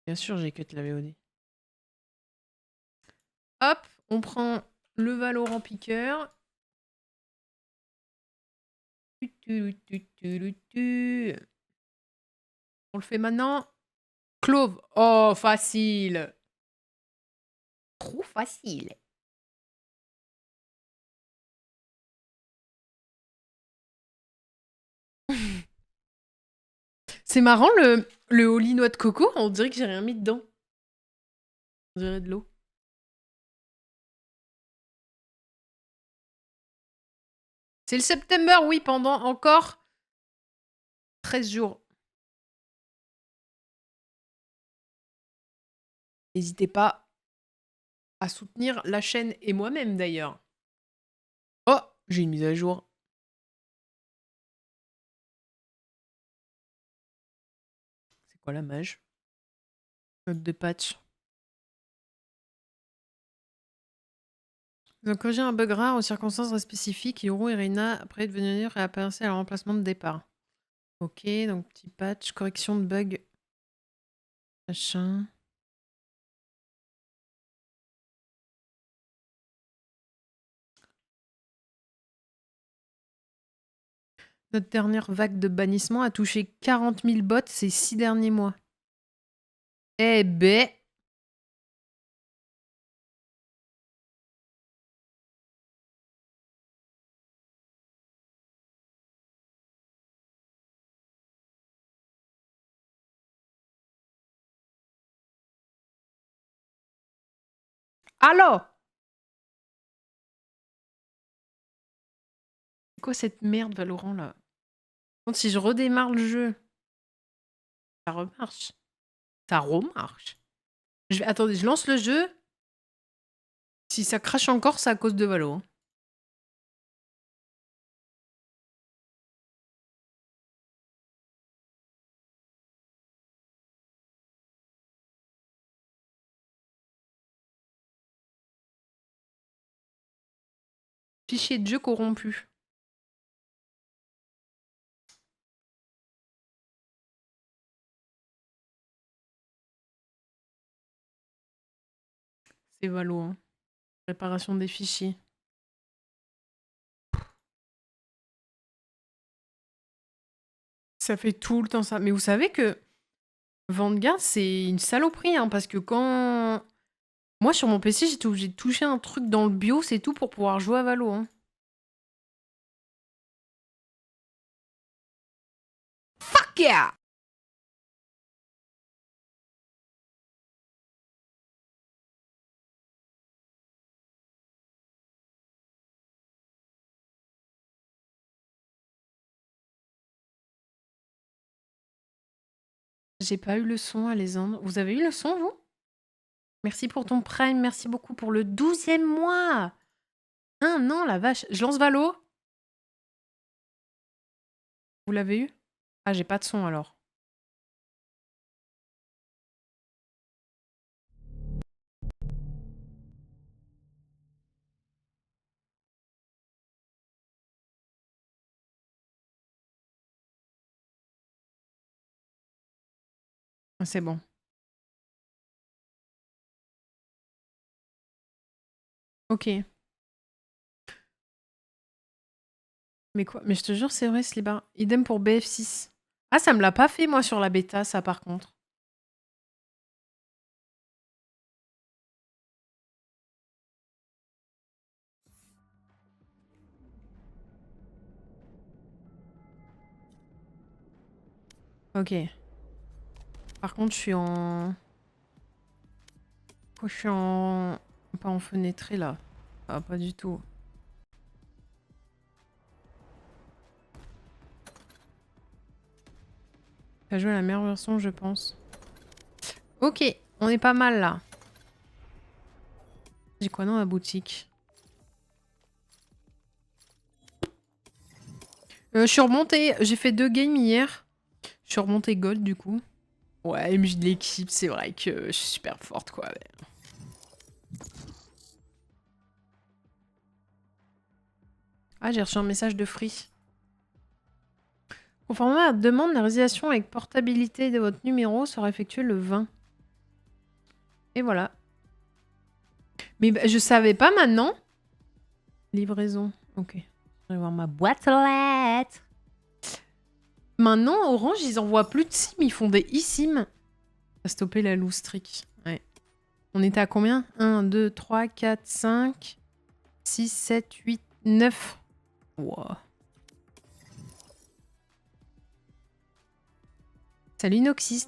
Bien sûr, j'ai cut la VOD. Hop, on prend le Valorant piqueur. On le fait maintenant. Clove. Oh, facile. Trop facile. C'est marrant, le Holy Noix de coco, on dirait que j'ai rien mis dedans. On dirait de l'eau. C'est le September, oui, pendant encore 13 jours. N'hésitez pas à soutenir la chaîne et moi-même d'ailleurs. Oh, j'ai une mise à jour. C'est quoi la mage? Note de patch. Ils ont corrigé un bug rare aux circonstances spécifiques. Yoru et Reina, après devenir réapparaissaient à leur emplacement de départ. Ok, donc petit patch, correction de bug. Machin. Notre dernière vague de bannissement a touché 40 000 bots ces 6 derniers mois. Eh ben. Allô? C'est quoi cette merde, Valorant, là? Quand si je redémarre le jeu, ça remarche. Ça remarche. Attendez, je lance le jeu. Si ça crache encore, c'est à cause de Valo. Hein. Fichier de jeu corrompu. C'est Valo. Hein. Réparation des fichiers. Ça fait tout le temps ça. Mais vous savez que Vanguard, c'est une saloperie, hein, parce que quand... Moi, sur mon PC, j'étais obligée de toucher un truc dans le BIOS et tout pour pouvoir jouer à Valo. Hein. Fuck yeah! J'ai pas eu le son, Alexandre. Vous avez eu le son, vous? Merci pour ton prime, merci beaucoup pour le 12e mois. Un an, la vache. Je lance Valo. Vous l'avez eu? Ah, j'ai pas de son alors. C'est bon. Ok. Mais quoi? Mais je te jure, c'est vrai, Slibar. Idem pour BF6. Ah, ça me l'a pas fait, moi, sur la bêta, ça, par contre. Ok. Par contre, je suis en... Je suis en... Pas en fenêtré, là. Ah, pas du tout. T'as joué à la meilleure version, je pense. Ok, on est pas mal, là. J'ai quoi dans la boutique? Je suis remontée... J'ai fait 2 games hier. Je suis remontée gold, du coup. Ouais, MJ de l'équipe, c'est vrai que je suis super forte, quoi. Ouais. Ah, j'ai reçu un message de Free. Conformément à la demande, la résiliation avec portabilité de votre numéro sera effectuée le 20. Et voilà. Mais bah, je savais pas maintenant. Livraison. Ok. Je vais voir ma boîte aux lettres. Maintenant, Orange, ils envoient plus de SIM, ils font des eSIM. Ça va stopper la loose trick. Ouais. On était à combien 1, 2, 3, 4, 5, 6, 7, 8, 9. Wow. Salut Noxys.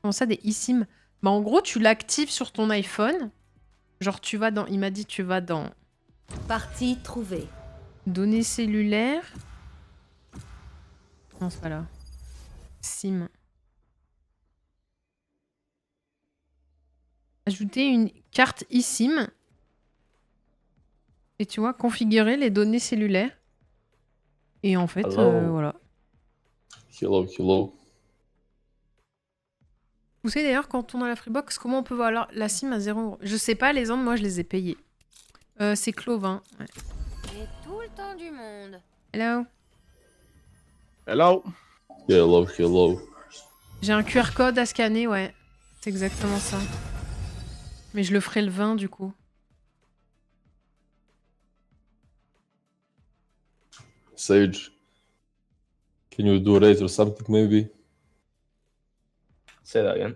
Comment ça, des eSIM? Bah en gros, tu l'actives sur ton iPhone. Genre, tu vas dans... Il m'a dit, tu vas dans... Partie trouvée. Données cellulaires. Non, c'est pas là. SIM. Ajouter une carte eSIM. Et tu vois, configurer les données cellulaires. Et en fait, voilà. Hello. Vous savez d'ailleurs, quand on a la Freebox, comment on peut voir la SIM à 0 €? Je sais pas, les ondes, moi, je les ai payées. C'est Clove, hein. Ouais. J'ai tout le temps du monde. Hello. Hello. J'ai un QR code à scanner, ouais. C'est exactement ça. Mais je le ferai le 20, du coup. Sage, can you do raid or something maybe? Say that again.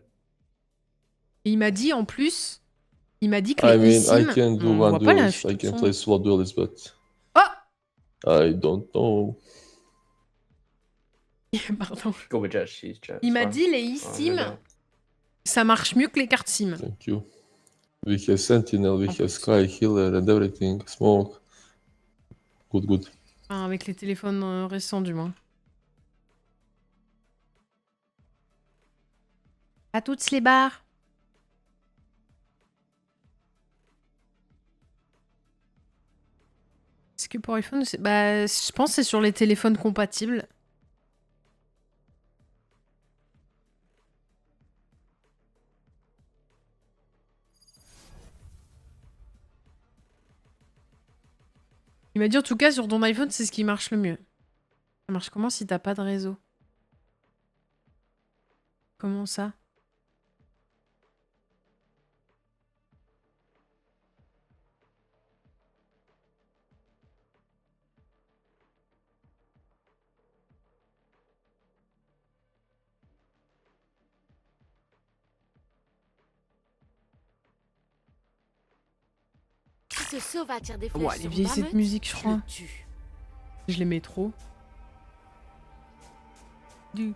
Et il m'a dit, en plus... Il m'a dit que I les mean, I eSIM... can do on one voit pas la duelist. I can son. play solo duelist, but Oh I don't know. Pardon. Go with Jet, she's Jet. Il m'a fine. dit, les Oh, eSIM, no doubt. ça marche mieux que les cartes SIM. Thank you. We have Sentinel, we have Sky, Healer and everything. Smoke. Good. Enfin, avec les téléphones récents, du moins. À toutes les barres. Est-ce que pour iPhone, bah, je pense que c'est sur les téléphones compatibles. Il m'a dit en tout cas sur ton iPhone, c'est ce qui marche le mieux. Ça marche comment si t'as pas de réseau? Comment ça? Si ce sauve attire des flèches Ouais, elle est sur vieille cette Bahamut, musique, je je crois. le tue. Je les mets trop. Du...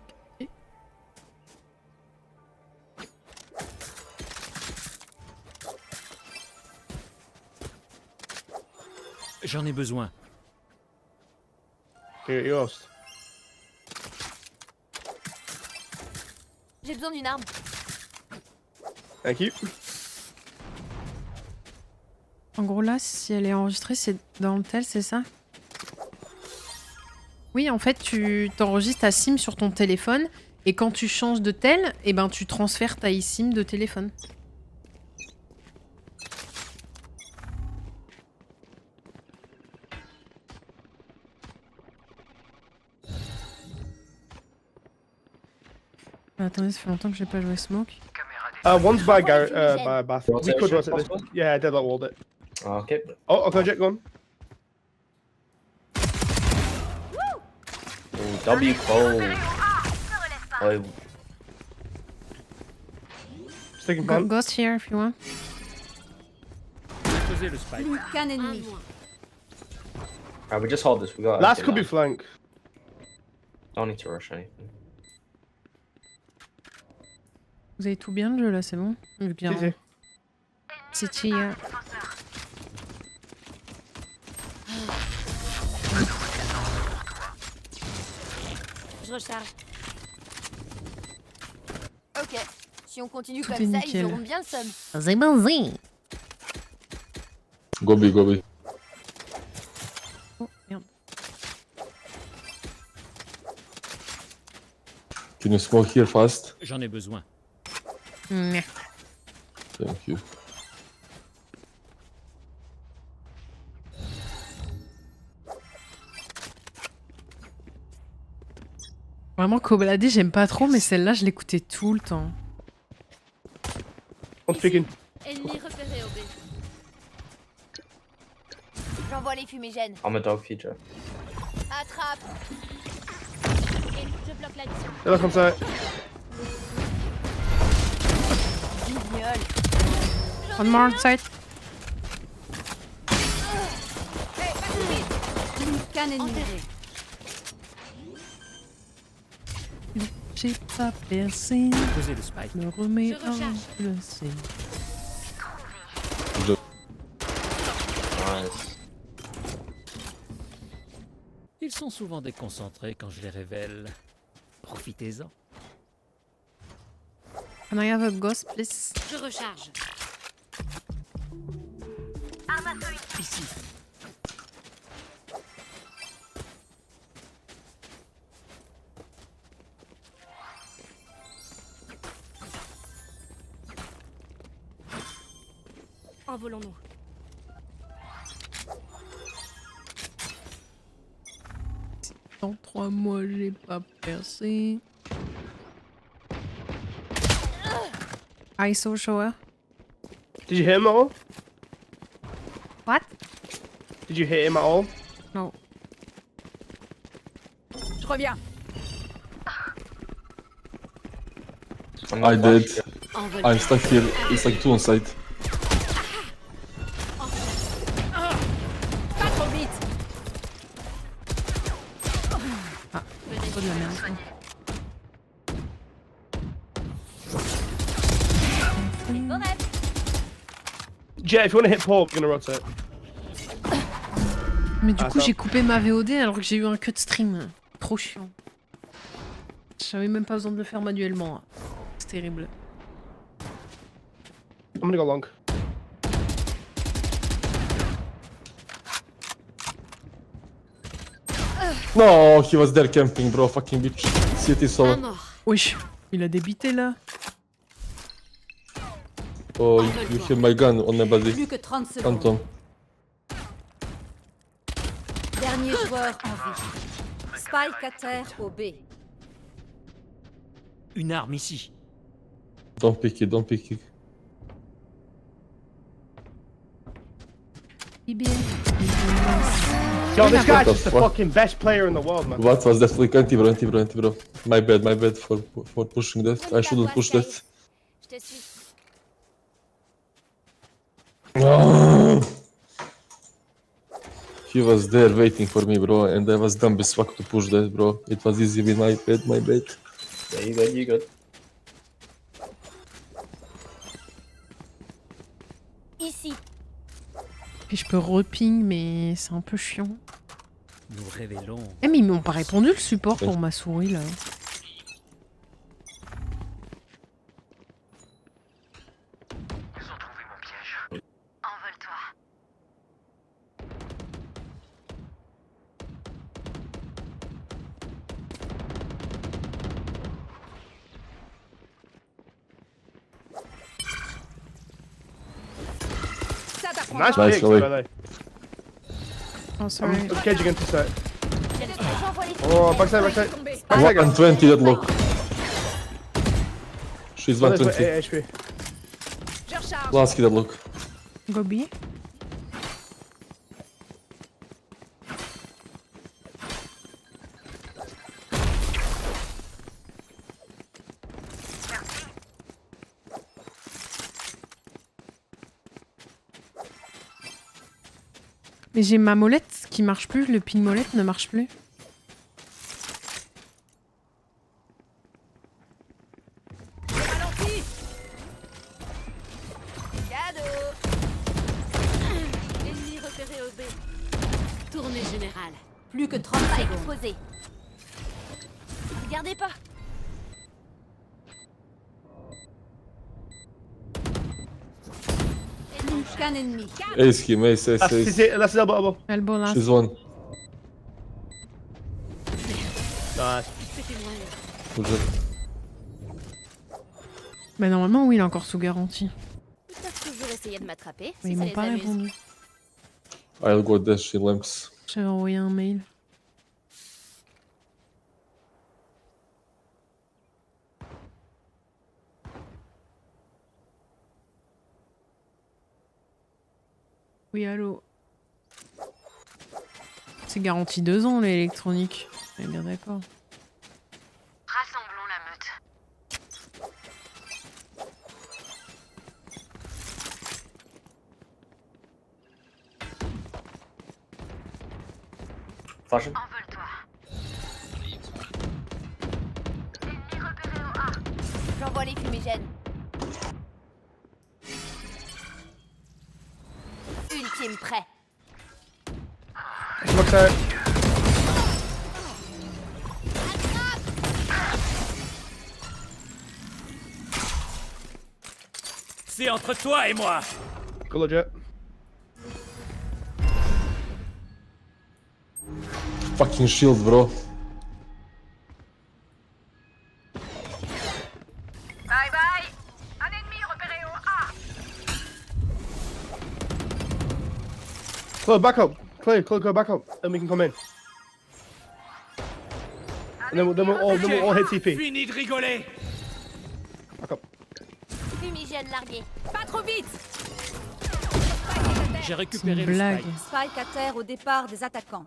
J'en ai besoin. Here, yours. J'ai besoin d'une arme. Thank you. En gros là, si elle est enregistrée, c'est dans le tel, c'est ça? Oui, en fait, tu t'enregistres ta SIM sur ton téléphone et quand tu changes de tel, eh ben tu transfères ta eSIM de téléphone. Attendez, ça fait longtemps que j'ai pas joué Smoke. One's by Garrett, by Bath. What's We that could shit rotate this. possible? Yeah, I did like walled it. Okay. Oh, okay, Jet, go on. Ooh, W cold. Oh, Sticking plant. Ghost here if you want. Poser le spike. Plus qu'un ennemi. alright, we just hold this. We got. Last could be flank. Don't need to rush anything. Vous avez tout bien le jeu là, c'est bon? Bien. Si. C'est Chia. Je recharge. Ok. Si on continue Tout est comme ça, nickel. ils auront bien le seum. C'est bon, Go B. Oh, merde. Can you smoke here fast? J'en ai besoin. Merde. Thank you. Vraiment, Kobalade, j'aime pas trop, mais celle-là, je l'écoutais tout le temps. One's peeking. Ennemi repéré au B. J'envoie les fumigènes. I'm a dog feature. Attrape. Je bloque la mission. They're look on site. Guignol. One more side. Hey, pas tout de suite. Qu'un ennemi. Enterré. J'ai pas percé. Posez le spike. Me remets Je recharge. en place. Nice. Ils sont souvent déconcentrés quand je les révèle. Profitez-en. Can I have a ghost, please? Je recharge. Ici. Envolons-nous. Dans 3 mois, j'ai pas percé. ISO shower. Did you hit him at all? What? Did you hit him at all? No. Je reviens. I'm I gonna did. flash. Envolé. I'm stuck here. It's like 2 on site. Pas trop vite. Trop de la merde. ça. Vos rêves. Jet, if you want to hit Paul, we're gonna rotate. Mais du Ah, coup, ça. j'ai coupé ma VOD alors que j'ai eu un cut stream. Trop chiant. J'avais même pas besoin de le faire manuellement. C'est terrible. I'm gonna go long. No, he was there camping, bro. Fucking bitch. CT Un solo. mort. Wesh, il a débité là. Oh, you have my gun on my body. Plus que 30 secondes. Phantom. Dernier joueur en vie. Spike à terre au B. Une arme ici. Don't pick it, don't pick it. Yo, this What guy's the just the fuck? fucking best player in the world, man. What was that flick? Anti-bro, anti-bro, anti-bro. My bad for pushing that. I shouldn't push that. Je te suis. Ah! He was there waiting for me, bro, and I was dumb as fuck to push that, bro. It was easy with my bad, my bad. Yeah, you good, you good. Ici. Puis je peux reping, mais c'est un peu chiant. Nous révélons. Eh mais ils m'ont pas répondu le support pour ma souris là. Ça t'apprend. Nice Nice, picks, Ollie. by the way. Oh sorry. I'm caging into site. J'envoie les Oh, backside, backside. fumigènes. Backside, guys. 120 deadlock. She's Oh, there's 120. 8 HP. Je recharge. Last deadlock. Gobi. Mais j'ai ma molette qui marche plus, le ping molette ne marche plus. Ralenti. Cadeau. Ennemi repéré au B. Tournée générale. Plus que 30 secondes. Posé. Regardez pas. Qu'un ennemi. Ace him, ace, ace, That's ace. it. That's elbow, elbow. Elbow là. She's one. Nice. C'était moyen. Push it. Mais normalement oui, il est encore sous garantie. Ils peuvent toujours essayer de m'attraper. Mais Si ils ça m'ont les pas amuse. répondu. I'll go dash in lamps. J'avais envoyé un mail. Oui, allô. C'est garanti 2 ans l'électronique. On est bien d'accord. Rassemblons la meute. Flashing. Envole-toi. Ennemi repéré au A. J'envoie les fumigènes. Ultime prêt. Smoke's out. C'est entre toi et moi. Go legit. Fucking shield, bro. Bye bye. Un ennemi repéré au A. Claire, back up. Claire, go back up. Then we can come in. And then we'll all hit TP. Fini de rigoler. Back up. Fumigène largué. Pas trop vite. J'ai C'est récupéré une le blague. spike. Spike à terre au départ des attaquants.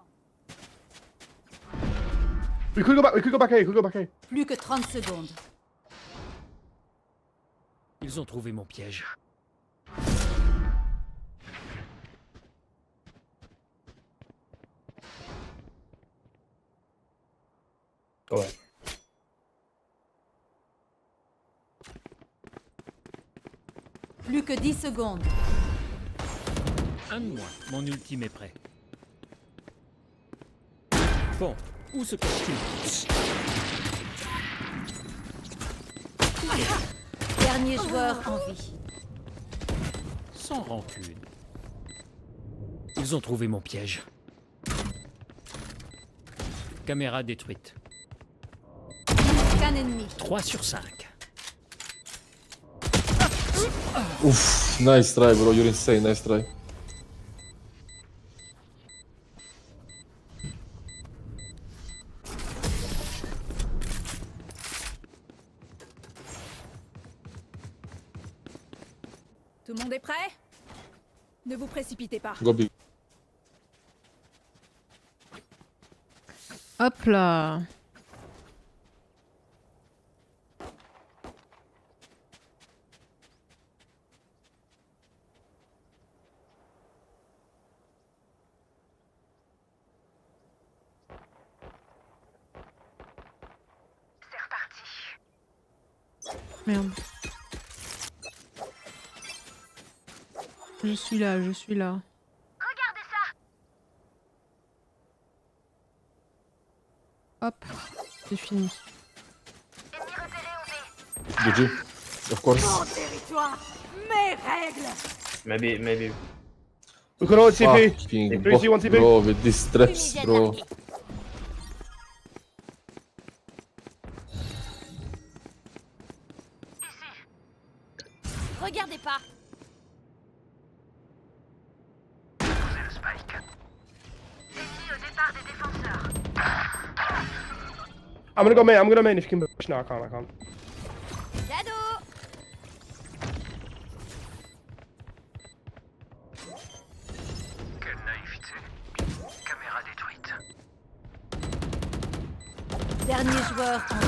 We could go back A. We could go back A. Plus que 30 secondes. Ils ont trouvé mon piège. Ouais. Plus que 10 secondes. Un de moins. Mon ultime est prêt. Bon, où se cache-t-il? Dernier joueur en vie. Sans rancune. Ils ont trouvé mon piège. Caméra détruite. Qu'un ennemi. 3 sur 5. Oof, nice try, bro. You're insane. Nice try. Tout le monde est prêt? Ne vous précipitez pas. Go big. Hop là. Merde. Je suis là, je suis là. Regardez ça. Hop, c'est fini. Ennemi repéré au B. GG. Of course. Mon territoire. Mes règles. Maybe. We could all TP. Fucking Bruce, you want TP? bro, with these traps, Fumigène bro. largué. Regardez pas. I'm gonna go main if you can push. No, I can't. Cadeau. Dernier joueur en vie.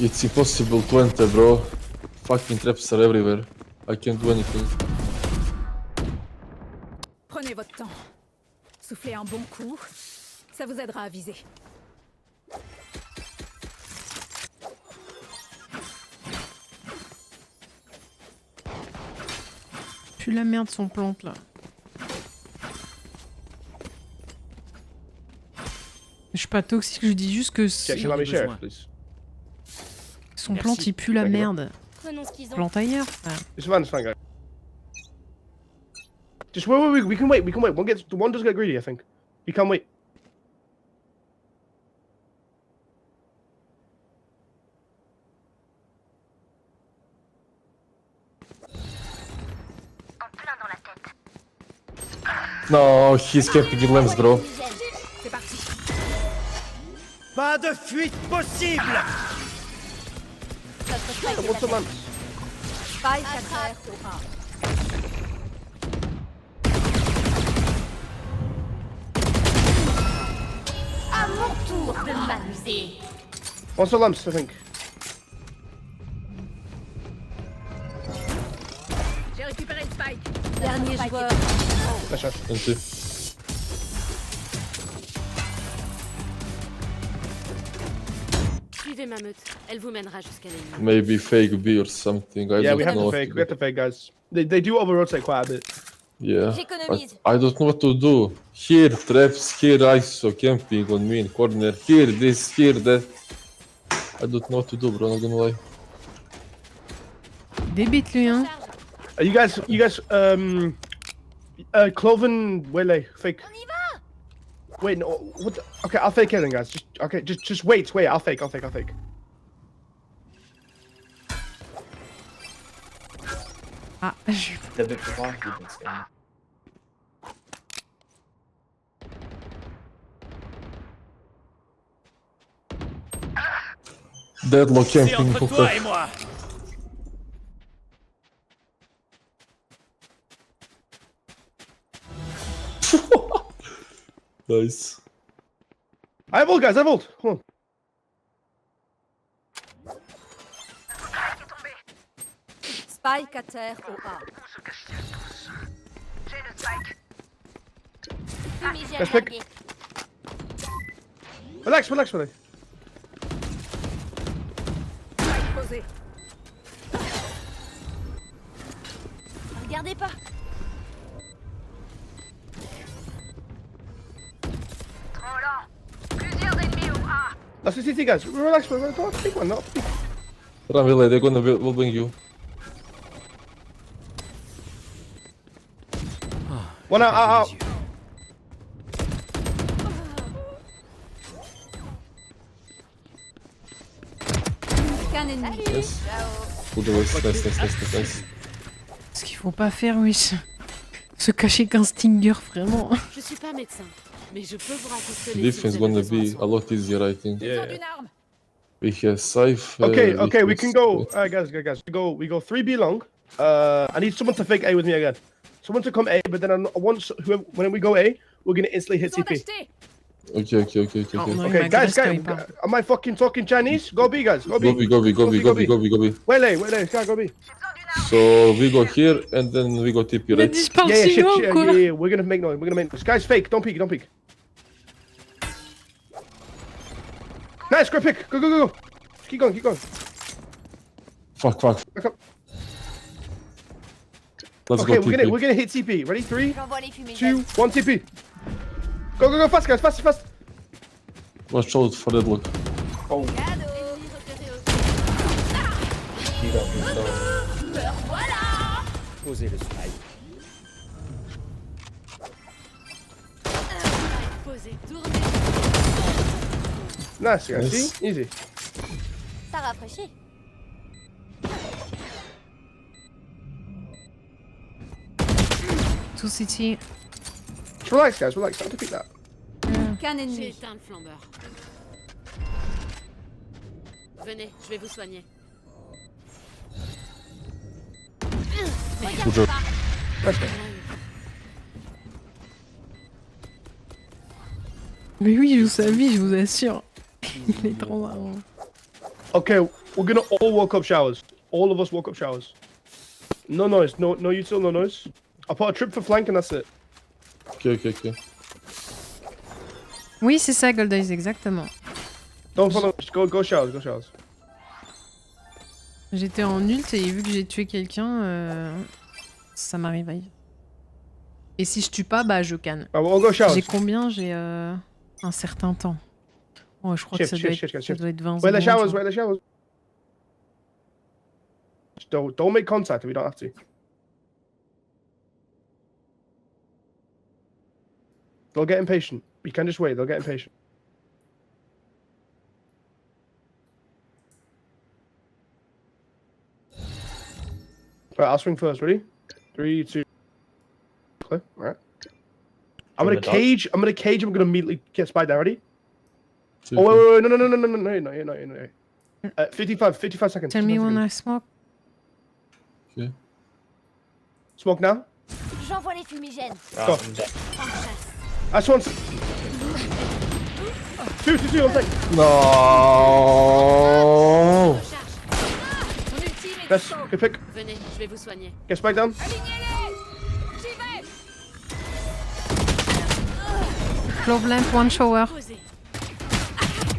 It's impossible to enter, bro. Fucking traps are everywhere. I can't do anything. Prenez votre temps. Soufflez un bon coup. Ça vous aidera à viser. Pue la merde son plante là. Je suis pas toxique, je dis juste que Check, Si, let on me a share, besoin. please. son Merci. plante il pue la Thank you. merde. Prenons ce qu'ils ont. Plante ailleurs, frère. It's fine, guys. Just wait. We can wait. One does get greedy, I think. We can wait. En plein dans la tête. No, he's camping in lamps, bro. C'est parti. Pas de fuite possible. Notre spike est What's the attaqué. lamps? Spike à terre au A. À mon tour de m'amuser. One still lamps, I think. J'ai récupéré le spike. Dernier joueur. Nice shot. Empty. Suivez ma meute. Elle vous mènera jusqu'à l'ennemi. Maybe fake B or something. I Yeah, don't we have know. to what fake. to We have do. to fake, guys. They do over-rotate quite a bit. Yeah. J'économise. I don't know what to do. Here traps, here ISO camping on me in corner. Here this, here that. I don't know what to do, bro. Not gonna lie. Débite lui, hein. You guys, Cloven, Wele, fake. On y va. Wait, no, what the, okay, I'll fake it then, guys. Just wait, I'll fake. Ah, je... The big one, he didn't scan. Deadlock C'est camping. entre fuck toi off. et moi. Nice. I have ult, guys, I have ult. Hold on. Spike à terre au A. Fumigène Respect. largué. Relax, Wele. Spike posé. Regardez pas. That's the CT, guys. Relax, don't pick one, not pick. Run, Vile, they're gonna will bring you. One out. Les yeux. Qu'un ennemi. Yes. Good voice. Nice. Ce qu'il faut pas faire, oui. Se cacher qu'un Stinger, vraiment. Je suis pas médecin, mais je peux vous raconter les Defense gonna be a lot easier, I think. Yeah. d'une arme. We have Scythe. Okay, we can go. Alright, guys. We go 3B long. I need someone to fake A with me again. Someone to come A, but then once when we go A, we're gonna instantly hit TP. Okay. Oh, no. Okay, my guys, goodness, pas. am I fucking talking Chinese? Go B, guys. Go B. Go B. Wele, go B. So we go here and then we go TP, Il a right? dit je parle Yeah, chinois ou quoi? yeah. We're gonna make noise. Guys, fake. Don't peek. Nice, great pick. Go. Keep going. Fuck. Back up. Let's Okay, go we're TP. gonna hit TP. Ready? 3, J'envoie les fumigènes. 2, 1, TP. Go, fast, guys, fast. Watch out for deadlock. Oh, Cadeau. Ennemi repéré au he got me so. Voilà. Posez le spike. Posé, tourné. Nice, guys. Nice. See? Easy. Ça rafraîchit. Tout City. Just relax, guys. Relax. Don't pick that. Qu'un ennemi. J'ai éteint le flambeur. Venez, je vais vous soigner. Good job. Mais oui, je joue sa vie, je vous assure. Il est trop marrant. Okay, we're gonna all walk up showers. All of us walk up showers. No noise. No util, no noise. I'll put a trip for flank and that's it. Okay. Oui, c'est ça, Gold Eyes, exactement. Don't follow. Just go showers. J'étais en ult et vu que j'ai tué quelqu'un, ça m'arrive. Et si je tue pas, bah je canne. Alright, we'll all go showers. J'ai combien? J'ai un certain temps. Oh, je crois que ça doit être 20 Where the secondes. showers? Just don't make contact if we don't have to. They'll get impatient. We can just wait. They'll get impatient. Right, I'll swing first. Ready? 3, 2. Clear. All right. I'm From gonna the cage. I'm gonna immediately get spied down. Ready? TP. Oh wait, no. 55 seconds. Tell me One when second. I smoke. Ok. Smoke now. J'envoie les fumigènes. Ah, Go. I'm dead. En chasse. Last one. Two, on site. No. Recharge. Mon ultime est Best, dispo. good pick. Venez, je vais vous soigner. Get spike down. Glove lamp, one shower. Posez.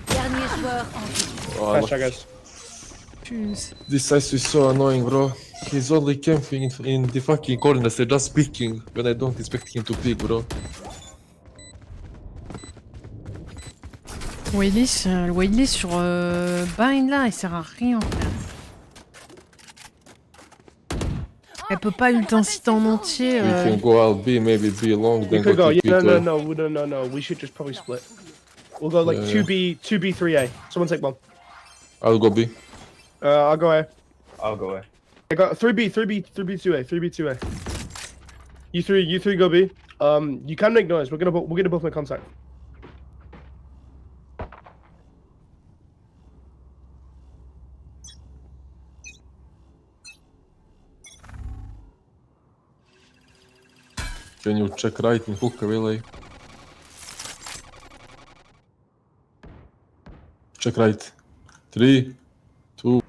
Dernier joueur en vie. Oh, Nice try, guys. Puce. this ice is so annoying, bro. He's only camping in the fucking corners. They're just picking when I don't expect him to pick, bro. Le Willis sur Bind là, il sert à rien. Frère. Elle peut pas ult inciter en entier. We can go out B, maybe B long, You then could go. go Yeah, TP no. We should just probably split. We'll go like Yeah, 2B, 3A. Someone take bomb. I'll go B. I'll go A. I'll go away. I got 3B, 2A. You three go B. You can make noise. We're gonna both make contact. Can you check right in hookah, really? Check right. 3, 2.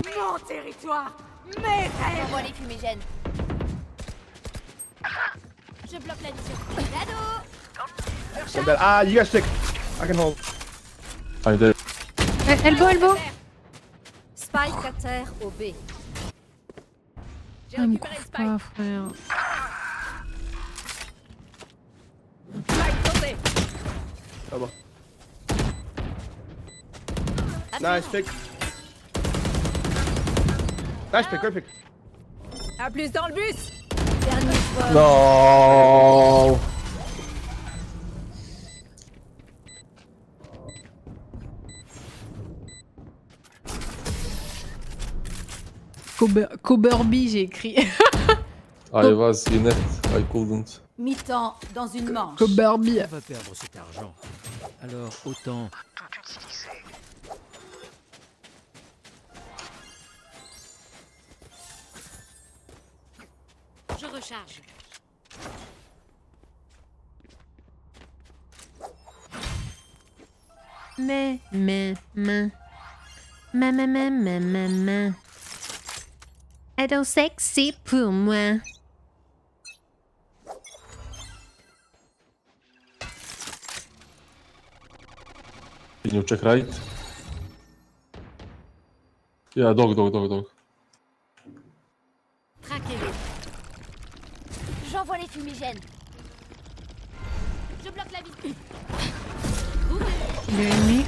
Mon territoire. Mes rêves. J'envoie les fumigènes. Je bloque la vision. Cadeau. I'm dead. Ah, you guys stick. I can hold. I did. Elbow. Spike à terre au B. J'ai Ah, me récupéré le couvre spike. pas, frère. Spike tombé. Oh, bon. Nice pick. Nice pick, great pick. À plus dans le bus. Dernier joueur. No. Coberby, j'ai écrit. I was in it. I couldn't. Mi-temps dans une manche. Coberby. On va perdre cet argent. Alors autant Je recharge. Mais. Elle est sexy pour moi. Can you check right? Yeah, dog. Traquez-les. J'envoie les fumigènes. Je bloque la vie. Il est ennemi.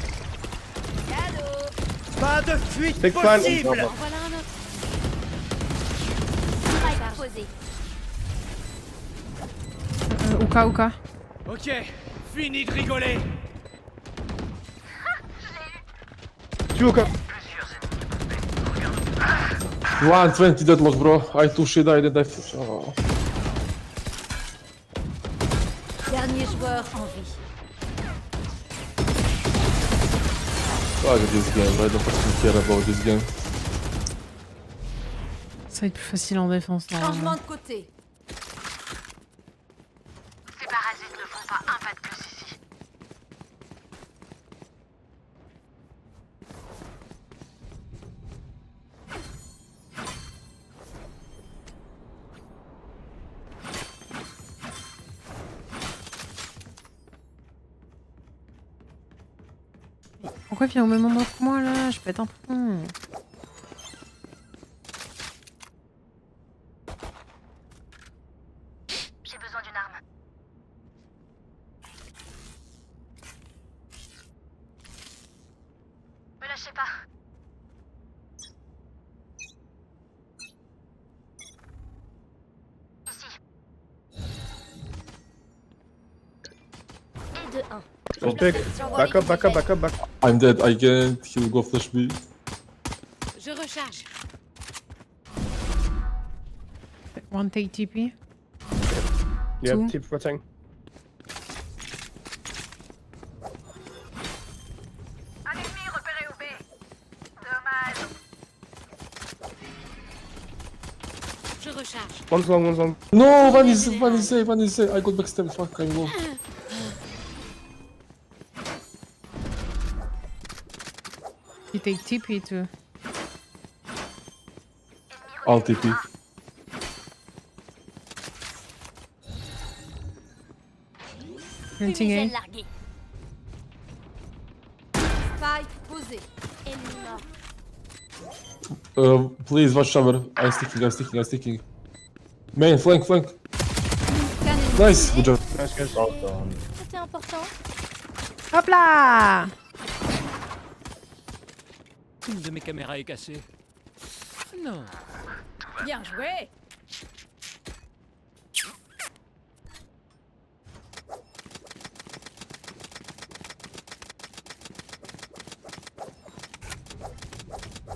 Cadeau. Pas de fuite Big fan. possible. En voilà un autre. Spike posé. Ouka. Ok, fini de rigoler. Two hookah. 120 deadlock, bro. I too shit, I did. Oh. Dernier joueur en vie. Fuck this game. I don't fucking care about this game. Ça va être plus facile en défense. Changement normalement. de côté. Pourquoi il vient au même endroit que moi là? Je peux être un peu. J'ai besoin d'une arme. Me lâchez pas. Ici. Et de 1. Nice pick. Back up. I'm dead. I can't. He'll go flash B. Je recharge. One take TP. Yeah, Two. keep rotating. One's long, one's long. No, one is A, one is A. I got backstab, fuck, I'm low. You take TP too. All TP. Planting A. larguée. Spike posé. Ennemi mort. Please watch shower. I'm sticking. Main, flank. Nice, good job. Nice, guys. Well done. C'était important. Hop là! Une de mes caméras est cassée. Non. Bien joué.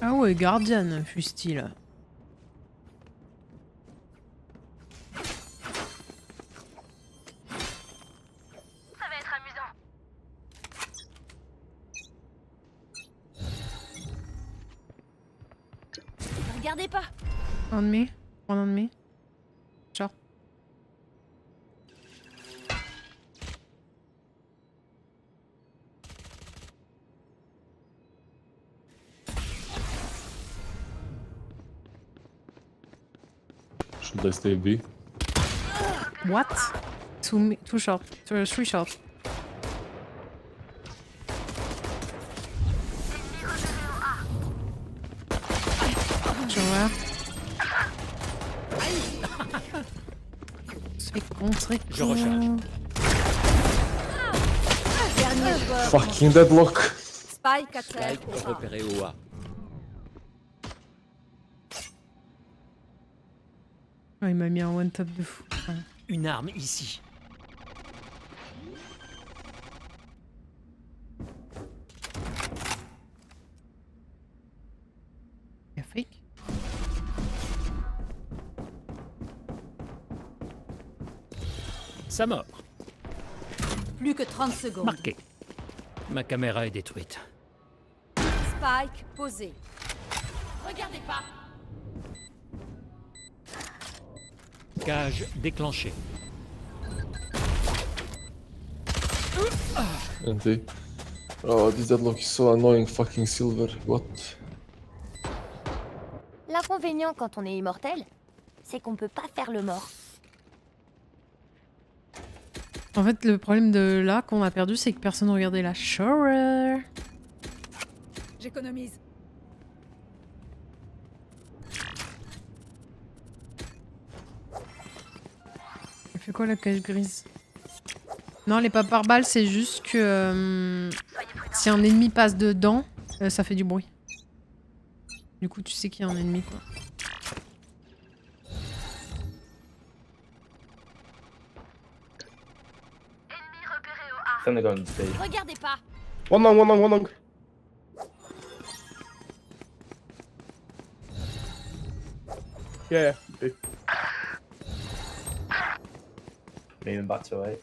Ah ouais, Guardian, fustile. Ça va être amusant. Regardez pas. On me. One on me. Short. Should I stay B? What? Two short. Three short. Shower. C'est con. Je recharge. Dernier joueur. Fucking deadlock. Spike à terre. Spike repéré au A. Oh, il m'a mis un one top de fou. Ouais. Une arme ici. Il y a fake. Sa mort. Plus que 30 secondes. Marqué. Ma caméra est détruite. Spike posé. Regardez pas. Cage déclenchée. NT. Oh, this deadlock is so annoying, fucking silver. What? L'inconvénient quand on est immortel, c'est qu'on peut pas faire le mort. En fait, le problème de là qu'on a perdu, c'est que personne regardait la shower. J'économise. Elle fait quoi la cage grise? Non, les pas par balle, c'est juste que si un ennemi passe dedans, ça fait du bruit. Du coup, tu sais qu'il y a un ennemi, quoi. Ennemi repéré au A. I think they're going to B. Regardez pas. One long. Yeah. B. Moving back to A.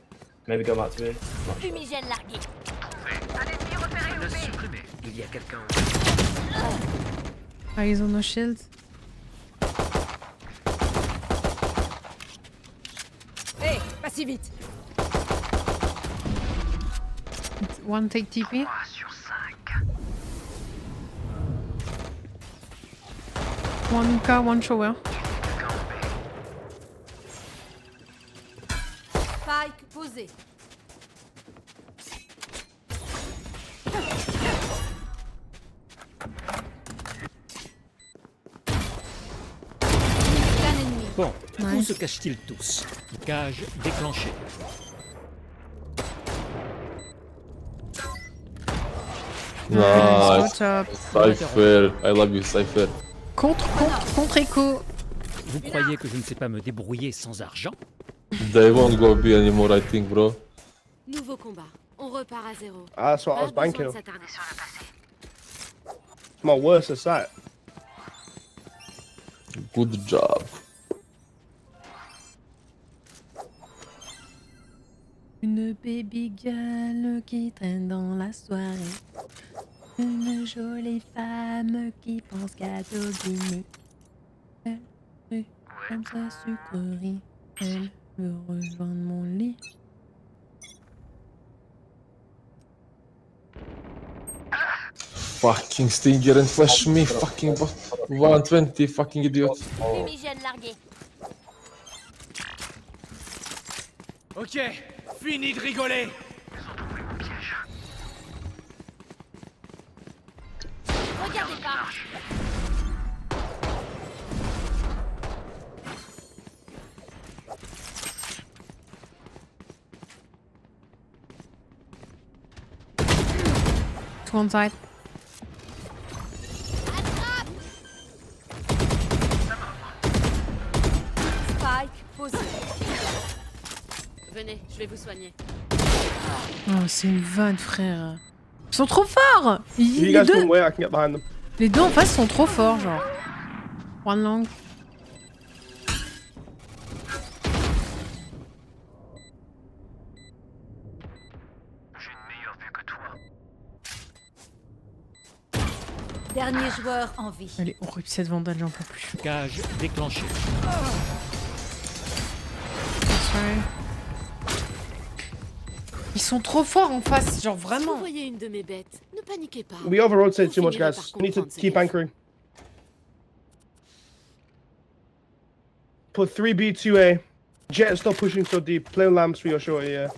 Maybe go back to B. Not sure. Fumigène larguée. Un ennemi repéré au B. Il y a quelqu'un. Ah, ils ont no shield. Hé, pas si vite. One take TP. 3 sur 5. One K, one shower. Spike posé. Un ennemi. Bon, où Nice. se cachent-ils tous? Cage déclenchée. Nice. Watch up. Cypher. I love you, Cypher. Contre écho. Vous croyez que je ne sais pas me débrouiller sans argent? They won't go B anymore, I think, bro. Nouveau combat. On repart à zéro. Ah, that's what I was Pas besoin banking de on. s'attarder sur le passé. It's my worst at sight. Good job. Une baby girl qui traîne dans la soirée. Une jolie femme qui pense qu'à doguiner. Ouais, Comme sa sucrerie, elle veut rejoindre mon lit. Fucking Stinger and flash me, fucking bot. 120, fucking idiot. Fumigène largué. Ok, fini de rigoler. Regardez pas. Two on side. Spike posé. Venez, je vais vous soigner. Oh, c'est une vanne, frère. Ils sont trop forts. If you Les guys deux, come away, I can get behind them. les deux en face sont trop forts, genre. One long. J'ai une meilleure vue que toi. Dernier joueur en vie. Elle est horrible cette vandale, j'en peux plus. Cage déclenché. Ils sont trop forts en face, genre vraiment. Envoyez une de mes bêtes. Ne paniquez pas. We over-rotate too On much, finira guys. par We need to comprendre ce keep qu'elle anchoring. Put 3B, 2A. Jet, stop pushing so deep. Play lamps for your shorty, yeah.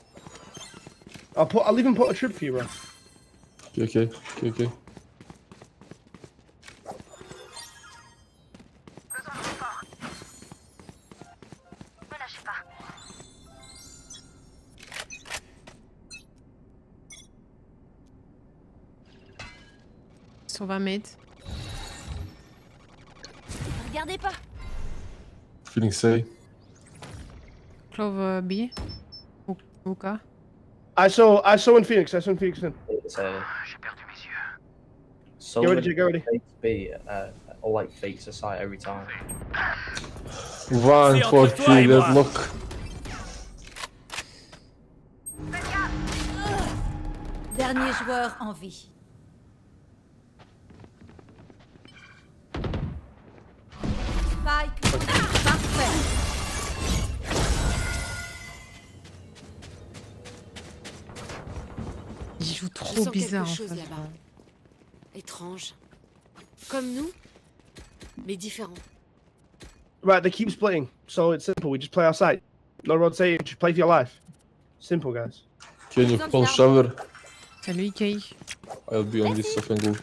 I'll even put a trip for you, bro. Okay. Besoin de renfort. Ne lâchez pas. Ils sont 20 mètres. Regardez pas. Feeling safe. Clove B. Hookah. I saw in Phoenix. I saw in Phoenix. In. It's J'ai perdu mes yeux. so Get ready, many Jake, get ready. fakes B, or like fakes a site every time. 140, deadlock. Dernier joueur en vie. Spike. Parfait. Ils jouent Je trop sens bizarre en quelque chose face. là-bas. Étrange. Comme nous, mais différent. Right, they keep splitting, so it's simple. We just play our side. No rotating. Just play for your life. Simple, guys. Can you call shower? Salut Ikei. I'll be on this second goal.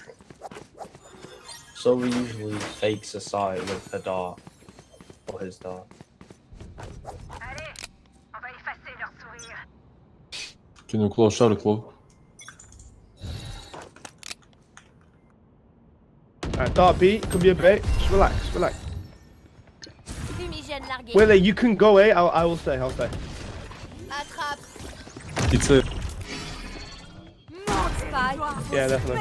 So we usually fakes a site with her dart or his dart. Allez, on va effacer leur sourire. Can you close shower, Clove? Alright, dart B. Could be a bait. Just relax, relax. Fumigène largué. Wait, you can go A. I will stay. I'll stay. Attrape. It's a... Spike. Yeah, definitely.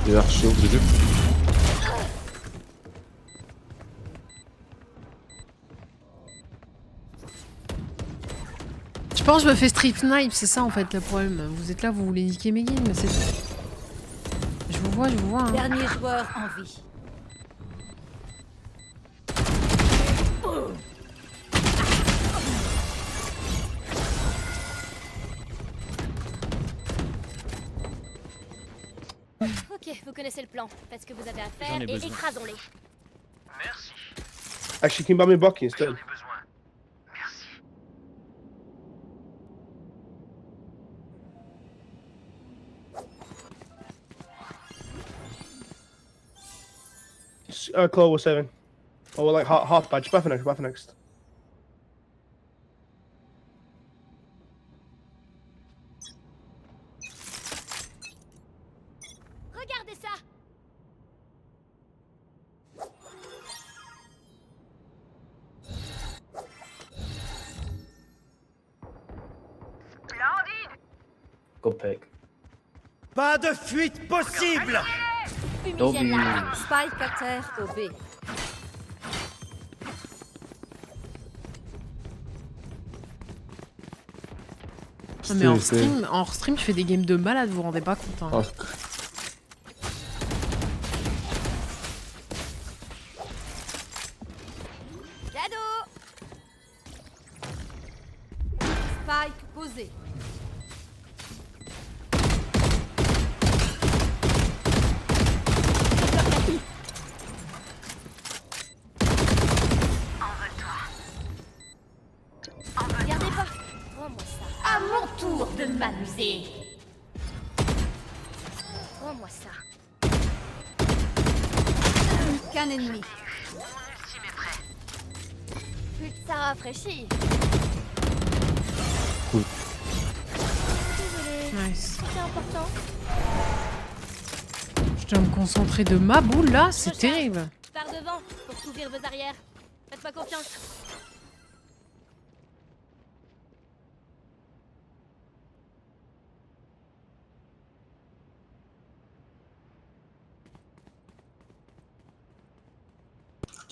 Yeah, shield, did you? Je pense que je me fais strip snipe, c'est ça en fait le problème. Vous êtes là, vous voulez niquer mes games, mais c'est... Je vous vois, hein. Dernier joueur en vie. Ok, vous connaissez le plan. Faites ce que vous avez à J'en faire ai et besoin. écrasons-les. Merci. Actually, can you buy me Bucky instead? J'en ai besoin. Merci. Chloe was 7. Oh, we're like half badge. Buy for next. Buy for next. Regardez ça. Splendide. Good pick. Pas de fuite possible. Fumigène largué. Spike à terre au B. Non, mais en Stay, stay. stream, je fais des games de malade, vous vous rendez pas compte. Hein. Fuck. Posé. Regardez pas. Rends-moi ça. À mon tour de m'amuser. Rends-moi ça. Plus qu'un ennemi. Plus que ça rafraîchit. Cool. Désolée. Nice. C'est important. Je dois me concentrer de ma boule là, c'est Recharge. terrible. Par devant pour couvrir vos arrières. Faites-moi confiance.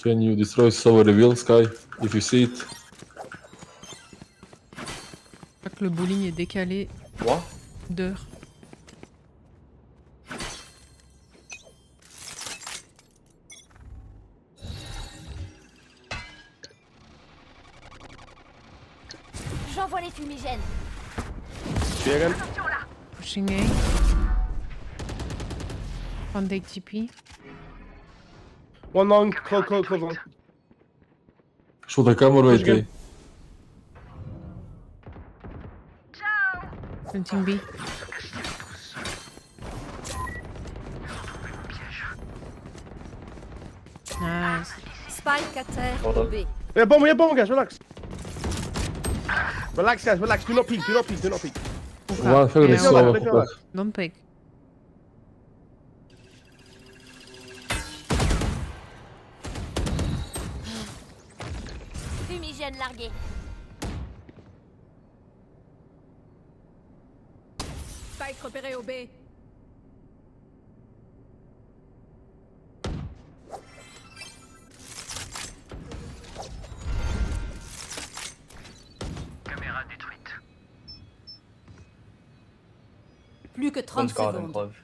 Can you destroy Soul Reveal Sky if you see it? Je crois que le bowling est décalé What? d'heure. J'envoie les fumigènes. B again. Pushing A. One take TP. One long, close long. Should I come or wait? Push again. eh? Planting B. Nice. Spike à terre. Hold on. B. Yeah, bomb, guys, relax. Relax, guys, relax. Do not peek, do not peek, do not peek. One figure is Yeah, slow. relax, relax. Don't pick. Fumigène largué. Spike repéré au B. Caméra détruite. Plus que 30 One's garden secondes. clove.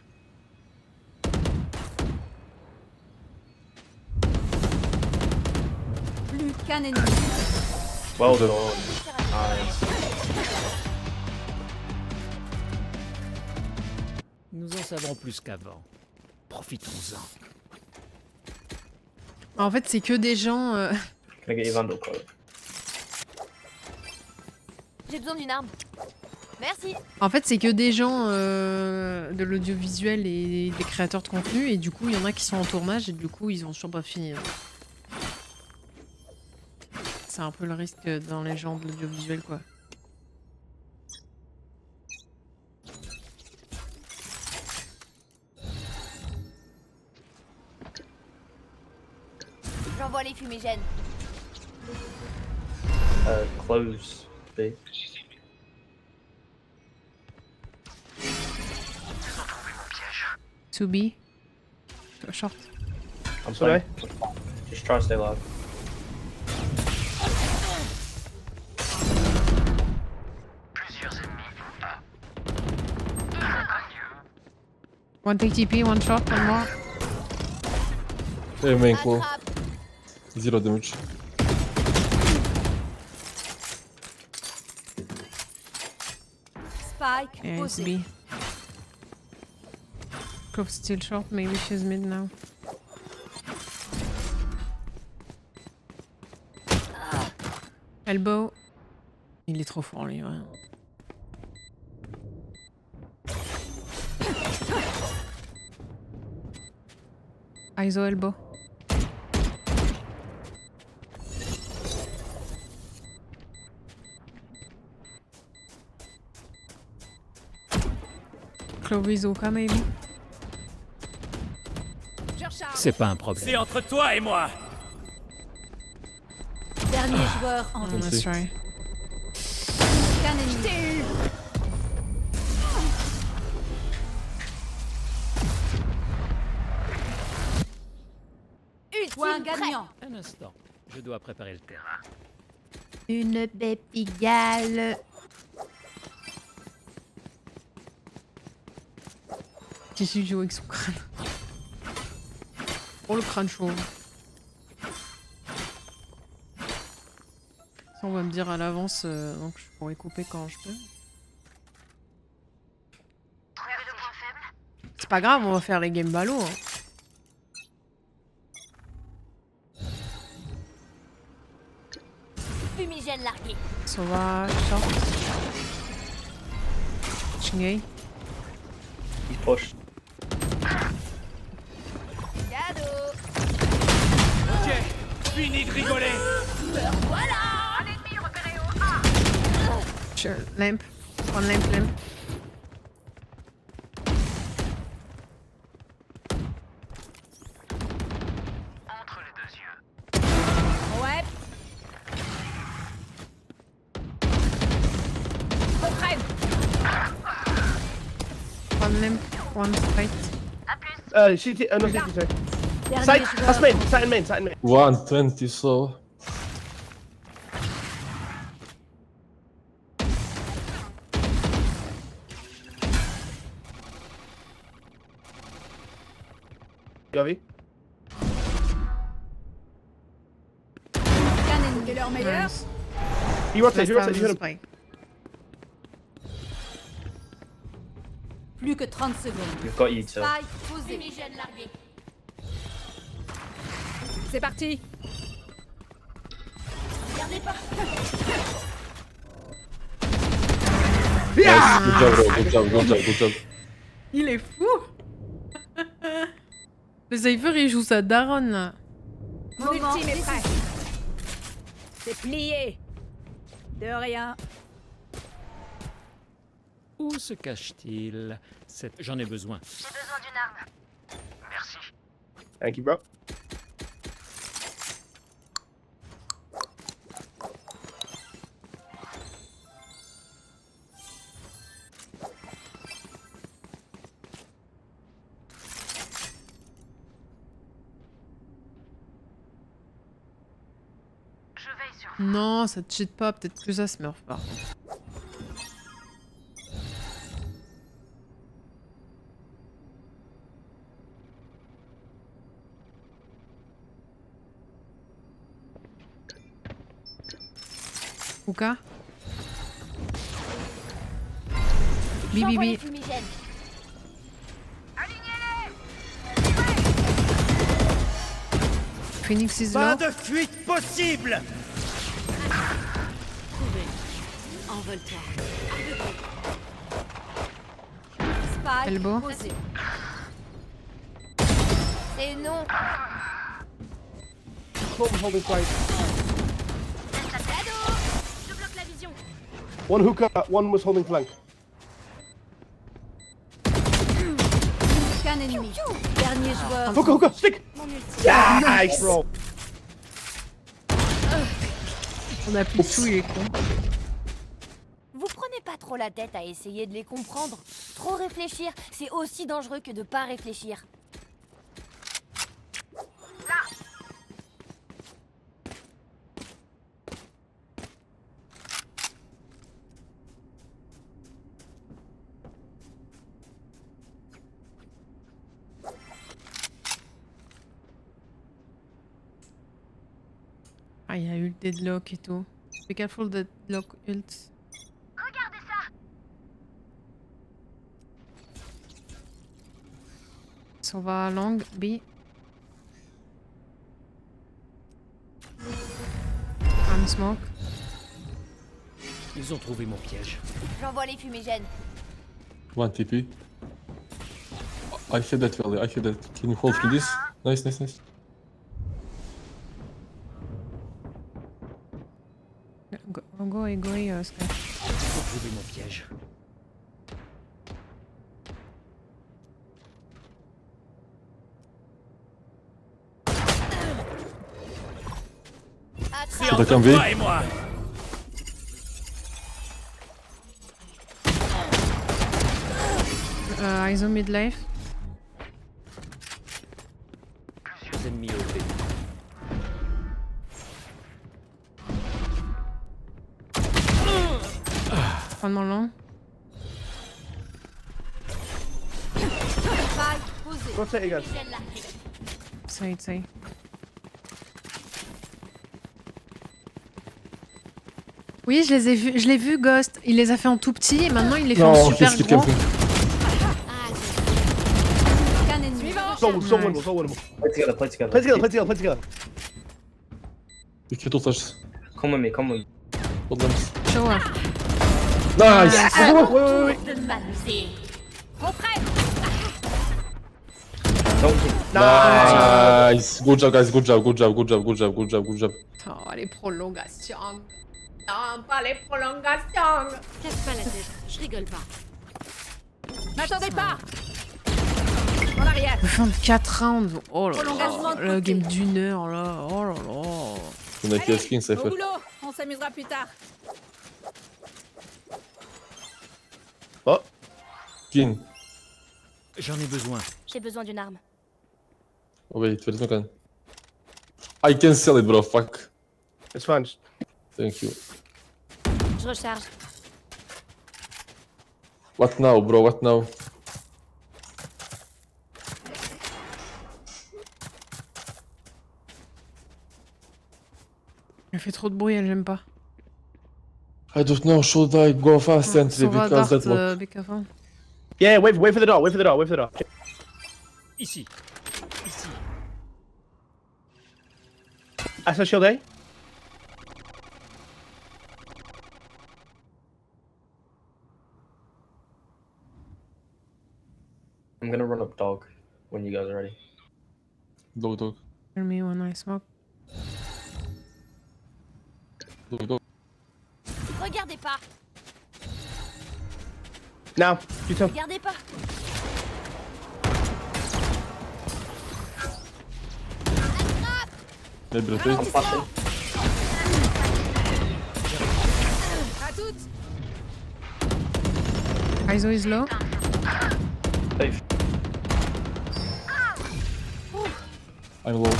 Plus qu'un ennemi. Well done. Nice. Nous en savons plus qu'avant. Profitons-en. En fait, c'est que des gens. Can I get your Vandal clove? J'ai besoin d'une arme. Merci. En fait, c'est que des gens de l'audiovisuel et des créateurs de contenu, et du coup, il y en a qui sont en tournage, et du coup, ils ont toujours pas fini. C'est un peu le risque dans les gens de l'audiovisuel, quoi. J'envoie les fumigènes. Close B. To be. Short. I'm Sorry. playing. Just try to stay alive. Plusieurs ennemis. One take TP, one shot, one more. Hey, main claw. Attrape. 0 damage. Spike Yeah, it's posé. B. Clove still short, maybe she's mid now. Elbow. Il est trop fort, lui, ouais. ISO elbow. Clove is Oka, maybe. Je recharge. C'est pas un problème. C'est entre toi et moi. Dernier joueur en vie. Let's try. Qu'un ennemi. Point Ultime prêt. gagnant. Un instant. Je dois préparer le terrain. Une bépigale. Tissu joue avec son crâne. Oh, le crâne chauve. On va me dire à l'avance, donc je pourrais couper quand je peux. Trouvé le point faible? C'est pas grave, on va faire les games ballo. Hein. Fumigène largué. Ça va, short. Chingay. He's pushed. Cadeau. Ok, fini de rigoler. Un ennemi repéré au A. Sure. Lamp. One lamp, lamp. Entre les deux yeux. Ouais. Reprenne. One lamp, one straight. A plus. CT, no CT, sorry. Dernier Side, joueur. that's main, side and main, side and main. 120 so. Gavi. Canon, t'es leur meilleur. Nice. He rotates, he Last rotates, round you hit him. spike. Plus que 30 secondes. We've got you two. Spike posé. Fumigène largué. C'est parti. Regardez pas. Nice, good job, bro. Good job, good job, good job. Il est fou. Le Cypher, il joue sa daronne là. Mon ultime est prêt. C'est plié. De rien. Où se cache-t-il? J'en ai besoin. J'ai besoin d'une arme. Merci. Thank you, bro. Je veille sur. Non, ça te cheat pas, peut-être que ça se meurt pas. Ouka. J'envoie les Bibi. fumigènes. Phoenix is Pas low. de fuite possible. Trouvé. Envole-toi. Spike Elbow. posé. C'est non. Holding flank. Cadeau. Je bloque la vision. One hookah, one was holding flank. Qu'un ennemi. Dernier joueur. Hookah, hookah, stick! Mon ultime. Nice, bro. On a plus de sous, il est con. Vous prenez pas trop la tête à essayer de les comprendre. Trop réfléchir, c'est aussi dangereux que de pas réfléchir. Ah, il y a ult deadlock et tout. Be careful deadlock ult. Regardez ça. Ça va long, B. I'm smoke. Ils ont trouvé mon piège. J'envoie les fumigènes. One TP. I hit that valley, I hit that. Can you hold through this? Nice, nice, nice. Go et go et Sky. Ils ont trouvé mon piège. C'est Attrape. pas qu'un B. Toi et moi. ISO mid-life. Les ennemis au B. One long. Spike posé. Rotate again. Fumigène largué. Side. Oui, je l'ai vu, Ghost. Il les a fait en tout petit et maintenant il les fait Non, en super qu'est-ce qu'il gros. camping? Qu'un ennemi. So winnable, so winnable. Play together, play together. Play together, play together, play together. You can two flashes. Come with me, come with me. Hold them. Show her. Nice! Wait. De m'amuser. Au prêt. Don't keep. Nice! Good job, guys. Good job. Oh, les prolongations. Non, pas les prolongations. Casse pas la tête. Je rigole pas. N'attendez pas. En arrière. 24 rounds. Oh là Prolongation là. de Le côté. game d'une heure là. Oh là là. On a fait skin, ça Au fait. boulot. On s'amusera plus tard. Skin. J'en ai besoin. J'ai besoin d'une arme. Oh wait, where's my gun? I can sell it, bro. Fuck. It's fine. Thank you. Je recharge. What now, bro? What now? Elle fait trop de bruit, elle j'aime pas. I don't know. Should I go fast entry Sauva because Dart, that one? be careful. Yeah, wait for the door, wait for the door. Ici. Ici. I said shield A. I'm gonna run up dog when you guys are ready. Dog. Tell me when I smoke. Dog. Regardez pas. Now, you tell. Regardez pas. Maybe retreat. I'm flashing. À toutes. ISO is low. Safe. I'm low.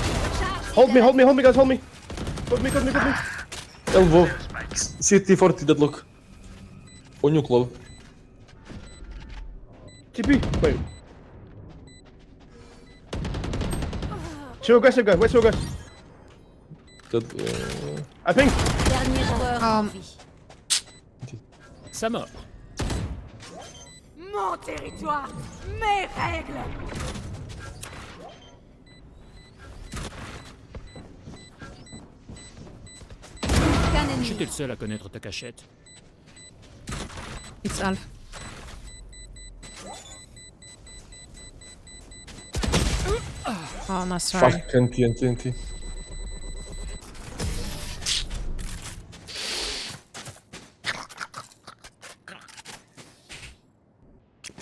Hold me, guys, hold me. Hold me. Elbow. CT 40 deadlock. On you, Claw. TP. Wait. Too aggressive, guys. Wait, too aggressive. Dead. I think. Dernier joueur en vie. Ça mort. Mon territoire, mes règles. Qu'un ennemi. J'étais le seul à connaître ta cachette. It's Alf. Oh, no, sorry. Fuck, NT.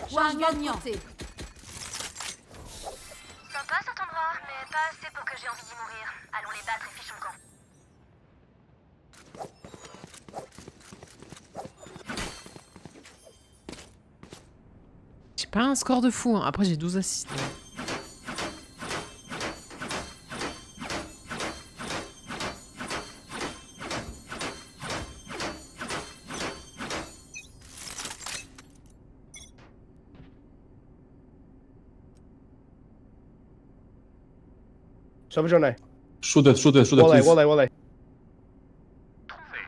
Joueur gagnant. Sympa cet endroit, mais pas assez pour que j'ai envie d'y mourir. Allons les battre et fichons le camp. J'ai pas un score de fou. Hein. Après, j'ai 12 assists. Savage on A. Shoot that, please. Wall A. Trouvé.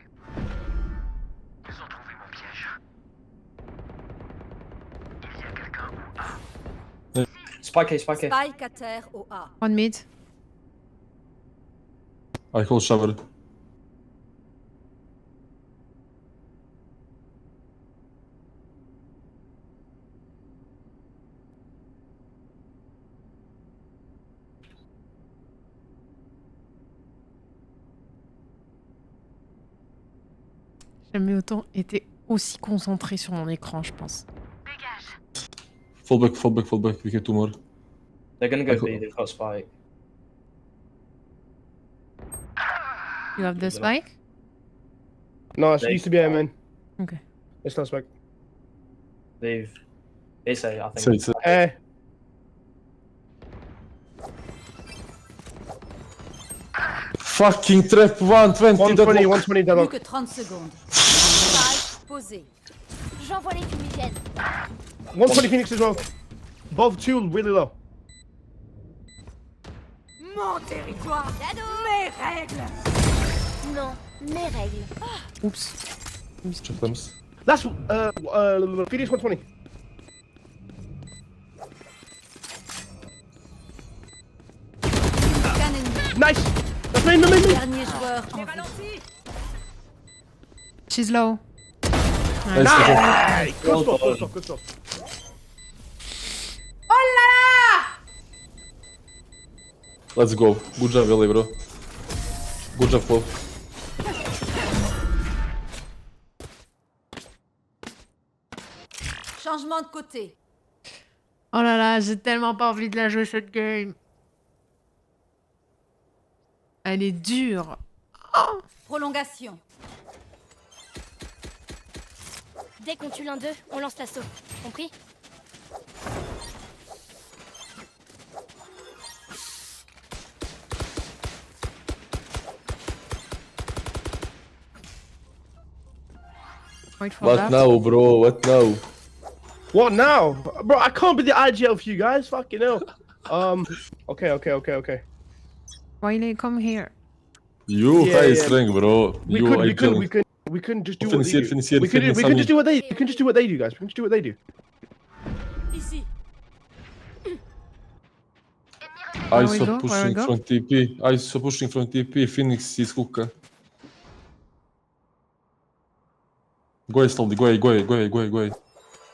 Ils ont trouvé mon piège. Il y a quelqu'un au A. Spike A. Spike à terre au A. One mid. I hold shower. Jamais autant été aussi concentré sur mon écran, je pense. Dégage. Fall back. We get two more. They're gonna go Cool. B. They've got Spike. You have the spike? No, it used to be A, man. Okay. It's not spike. It's A, I think. Say. A. Fucking trap 120 120, deadlock. 120 Plus deadlock. que 30 secondes. Spike posé. J'envoie les fumigènes. 120 Phoenix as well. Both two really low. Mon territoire, mes règles. Non, mes règles. Oups. Checkpoints. That's Phoenix 120. Nice. That's main. Dernier joueur en vie. She's low. Nice. Nice. Good stuff. Let's go. Good job, Ellie, bro. Good job, Flo. Changement de côté. Oh là là, j'ai tellement pas envie de la jouer cette game. Elle est dure. Prolongation. Dès qu'on tue l'un d'eux, on lance l'assaut. Compris? Wait for What that. now, bro? What now? What now, bro? I can't be the IGL for you guys. Fucking hell. Okay. Wiley, come here. You Yeah, high yeah. strength, bro. We You couldn't just do what Finish they here, do. finish here, We can finish just do Sammy. what they. We can just do what they do, guys. We can just do what they do. Ici. I we saw go? Where we pushing go? from TP. I saw pushing from TP. Phoenix is hookah. Go away, slowly. Go away.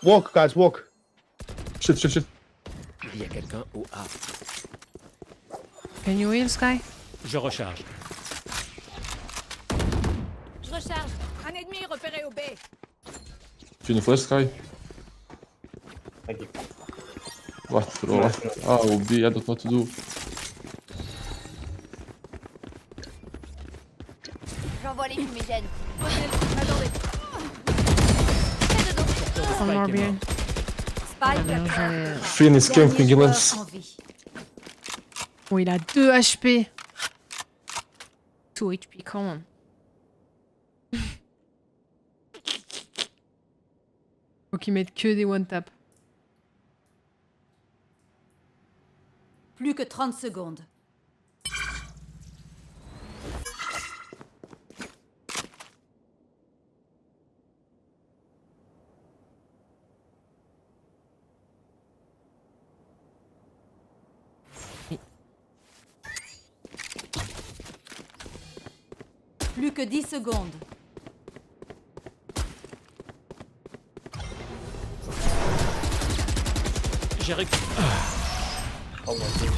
Walk, guys. Walk. Shit. Il y a quelqu'un au A. Can you heal, Sky? Je recharge. Je recharge. Un ennemi repéré au B. Can you flash, Sky? Thank you. What, bro? What? Ah, OB, I don't know what to do. J'envoie les fumigènes. Attendez. One more Spike est behind. mort. Spike. Bien joué. Phoenix Dernier camping joueur lens. en vie. Oh, il a 2 HP. 2 HP, come on. Faut qu'ils mettent que des one-tap. Plus que 30 secondes. Plus que 10 secondes. J'ai récupéré. Oh my goodness.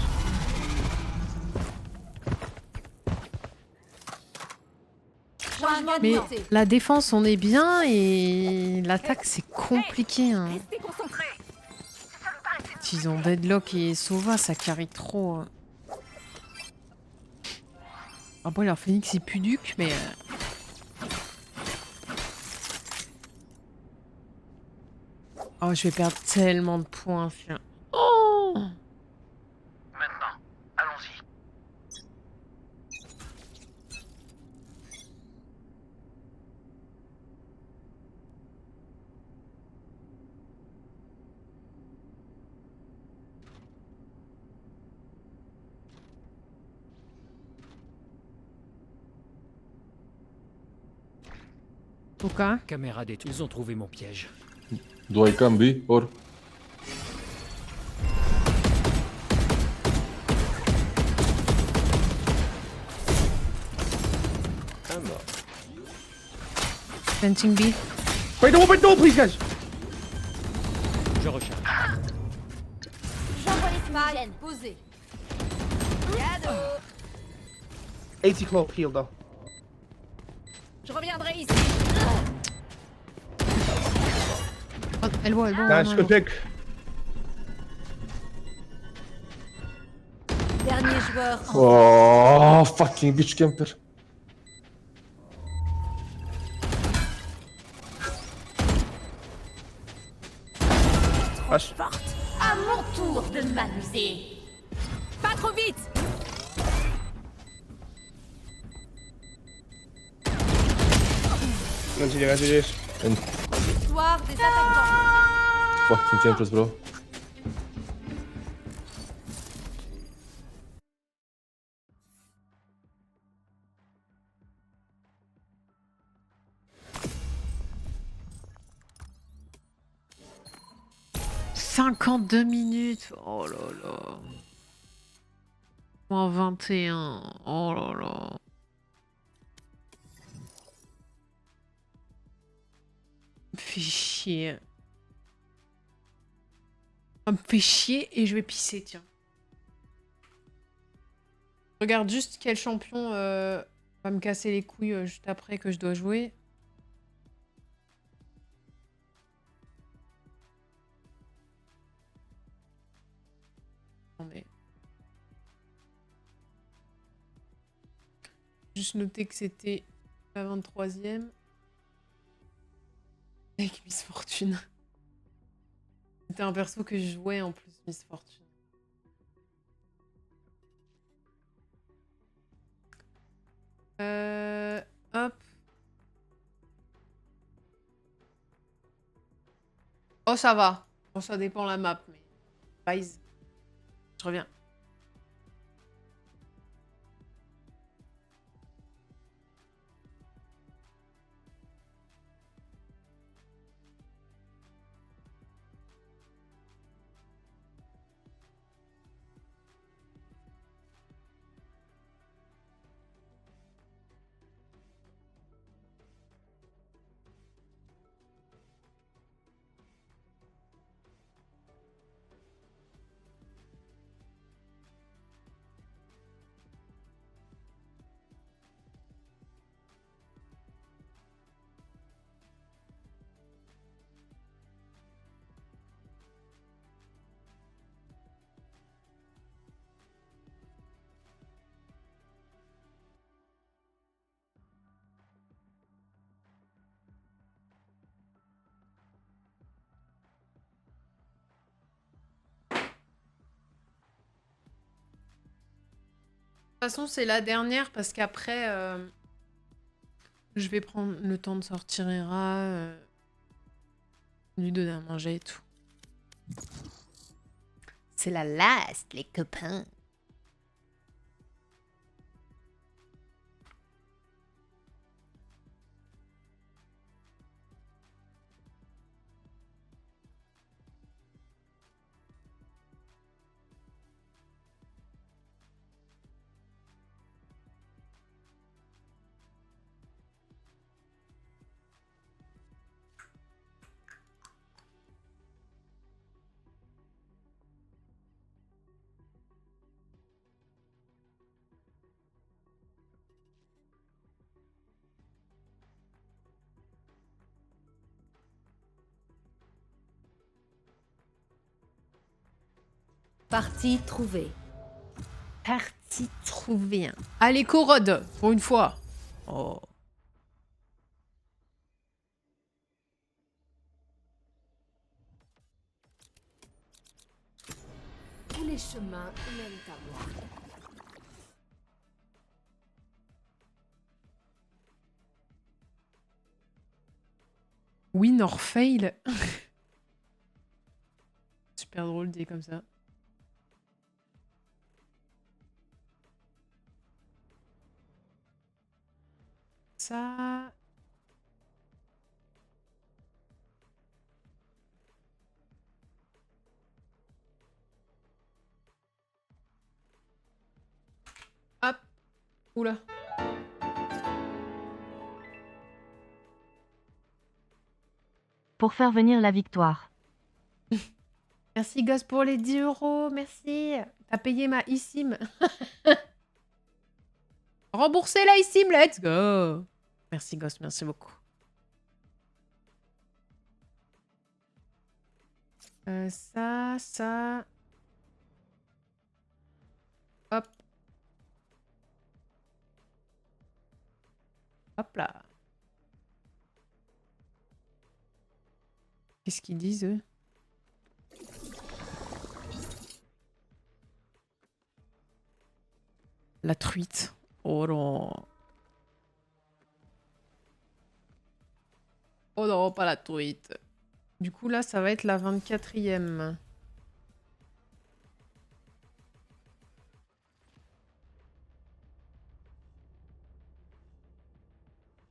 Changement de Mais côté. la défense, on est bien et l'attaque, c'est compliqué. Hein. Restez concentrés. Ils ont Deadlock et Sova, ça carry trop. Après, leur Phoenix, il pue duc, mais. Oh, je vais perdre tellement de points. Tiens. Oh! Maintenant, allons-y. Pourquoi? Caméra détruite. Ils ont trouvé mon piège. Do I come B or? Planting B. Break door, please, guys. Je recharge. J'envoie les fumigènes. Spike posé. 80 claw heal though. Je reviendrai ici. Oh, elbow. Nice, good pick. Dernier joueur en Oh, fucking bitch camper. Forte. À mon tour de m'amuser. Pas trop vite. Continue, guys. Victoire des attaquants. Fucking campers, bro. 52 minutes. Oh là là. Moins 21. Oh là là. Ça me fait chier. Ça me fait chier et je vais pisser, tiens. Regarde juste quel champion va me casser les couilles juste après que je dois jouer. Attendez. Juste noter que c'était la 23e. Avec Miss Fortune. C'était un perso que je jouais en plus, Miss Fortune. Hop. Oh, ça va. Bon, ça dépend la map, mais... Bye. Je reviens. De toute façon, c'est la dernière parce qu'après, je vais prendre le temps de sortir Hera, lui donner à manger et tout. C'est la last, les copains. Partie trouvée. Parti trouvé. Allez, Corode, pour une fois. Oh. Tous les chemins mènent à moi. Win or fail. Super drôle dit comme ça. Ça... Hop. Oula. Pour faire venir la victoire. Merci Gosse pour les 10 €. Merci. T'as payé ma eSIM. Remboursez la eSIM, let's go. Merci Gosse, merci beaucoup. Ça... Hop. Hop là. Qu'est-ce qu'ils disent, eux? La truite. Oh non. Oh non, pas la truite. Du coup, là, ça va être la 24e.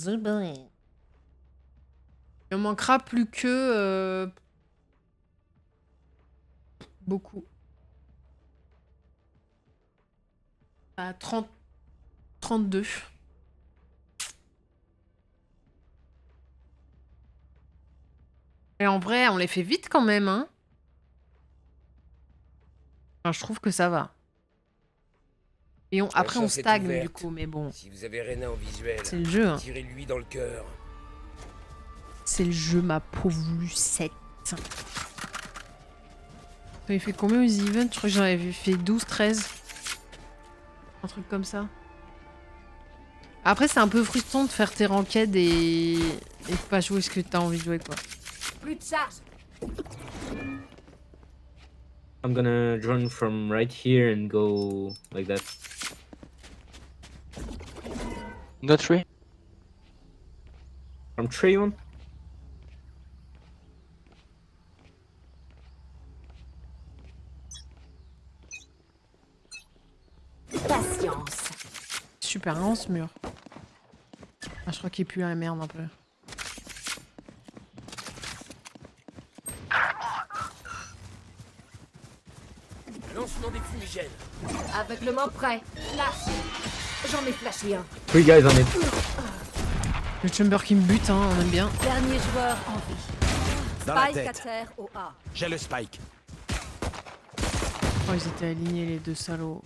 Il en manquera plus que... Beaucoup. À 32. Et en vrai, on les fait vite quand même, hein. Enfin, je trouve que ça va. Et après, on chance est stagne ouverte. du coup, mais bon. Si vous avez Reyna en visuel, C'est le jeu, hein. tirez-lui dans le cœur. C'est le jeu, ma pauvre Lucette. T'avais fait combien aux events? Je crois que j'en avais fait 12, 13. Un truc comme ça. Après, c'est un peu frustrant de faire tes ranked et de pas jouer ce que t'as envie de jouer, quoi. Plus de charge. I'm gonna drone from right here and go like that. Not tree. From tree one? Patience. Super lent ce mur. Ah, je crois qu'il pue la merde un peu. Lancement des fumigènes. Aveuglement prêt. Flash. J'en ai flashé un. 3 guys on it. Le chamber qui me bute, hein, on aime bien. Dernier joueur en vie. Dans la Spike à tête. terre au A. J'ai le spike. Oh, ils étaient alignés les deux salauds.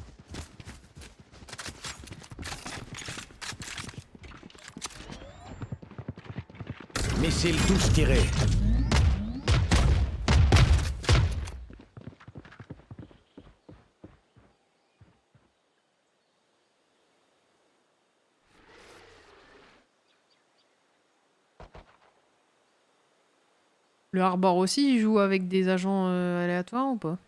Missile tous tirés. Le Harbor aussi, il joue avec des agents aléatoires ou pas?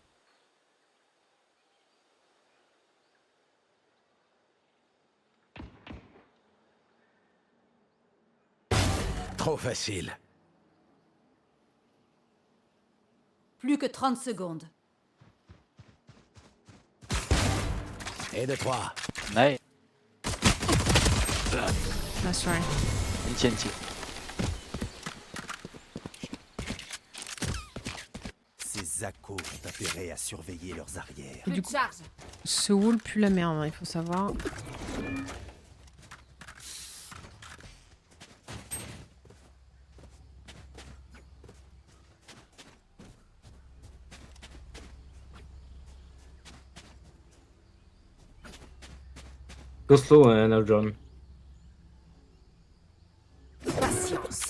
Trop facile. Plus que 30 secondes. Et de 3. Nice. That's right. TNT. Ces accos ont intérêt à surveiller leurs arrières. Et Plus du de coup, charge. ce wall pue la merde, hein, il faut savoir. Go slow and I'll drone. Patience.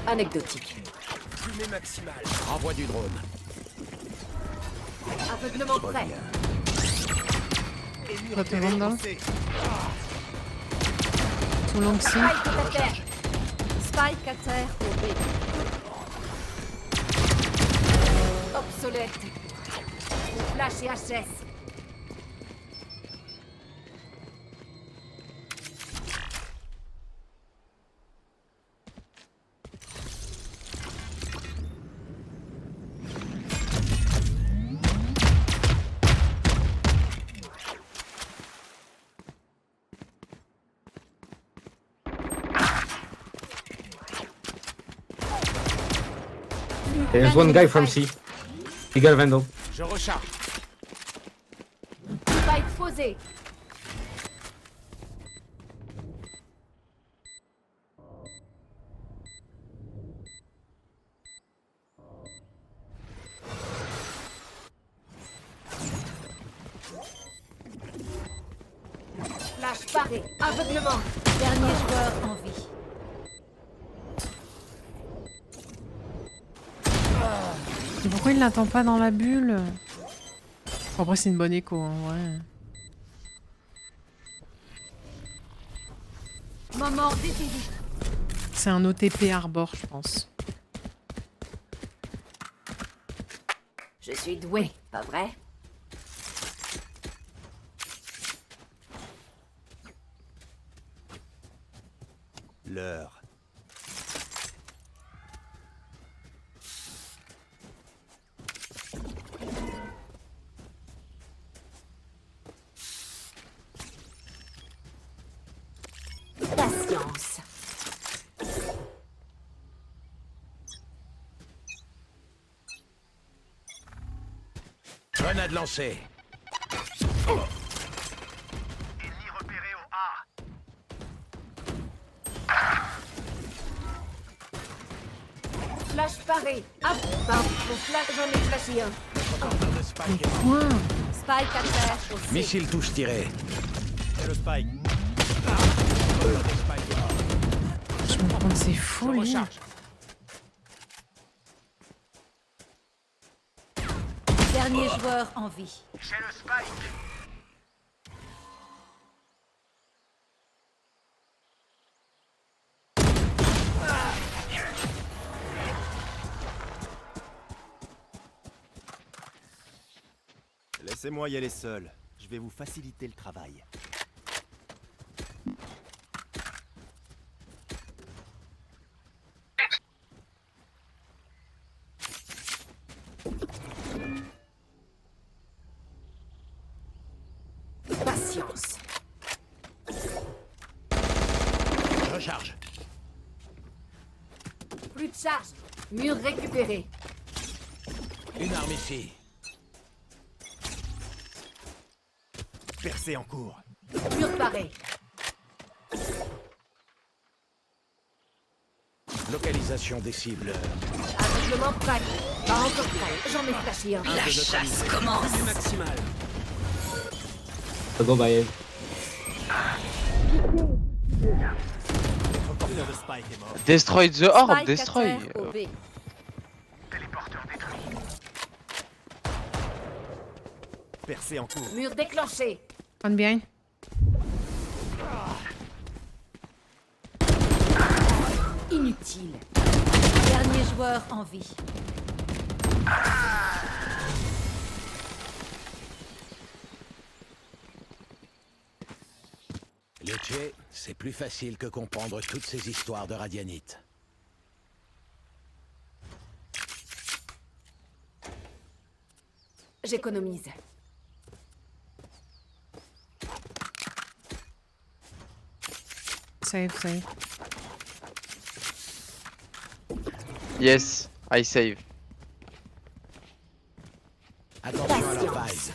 Anecdotique. Fumée maximale. Envoie du drone. Aveuglement prêt. Toi, t'es Vandal. Tout long que c'est. Spike à terre. Spike à terre au B. Obsolète. Flash et HS. There's one guy from C. He got a vandal. Je recharge. Spike posé. Flash paré. Aveuglement. Dernier joueur en vie. Et pourquoi il l'attend pas dans la bulle? Après, c'est une bonne écho, en vrai. Moment décisif. C'est un OTP Harbor, je pense. Je suis doué, pas vrai? L'heure. Patience. Grenade lancée. Flash paré. Ah, pardon, mon flash, j'en ai flashé un. Mais quoi? Spike à terre. Au C. Missile touche tiré. C'est le spike. Je me prends de ces folies. Dernier joueur en vie. Laissez-moi y aller seul. Je vais vous faciliter le travail. Patience. Recharge. Plus de charge. Mur récupéré. Une arme ici. Percée en cours. Mur paré. Localisation des cibles. Aveuglement prêt. Pas encore prêt. J'en ai flashé un. La chasse commence. Maximal. I'll go by it. Le spike est mort. Destroy the orb, Spike à destroy. terre au B. Percée en cours. Mur déclenché. Prends bien. Inutile. Dernier joueur en vie. Luché, c'est plus facile que comprendre toutes ces histoires de radianite. J'économise. Save, save. Yes, I save. Attention à leur base.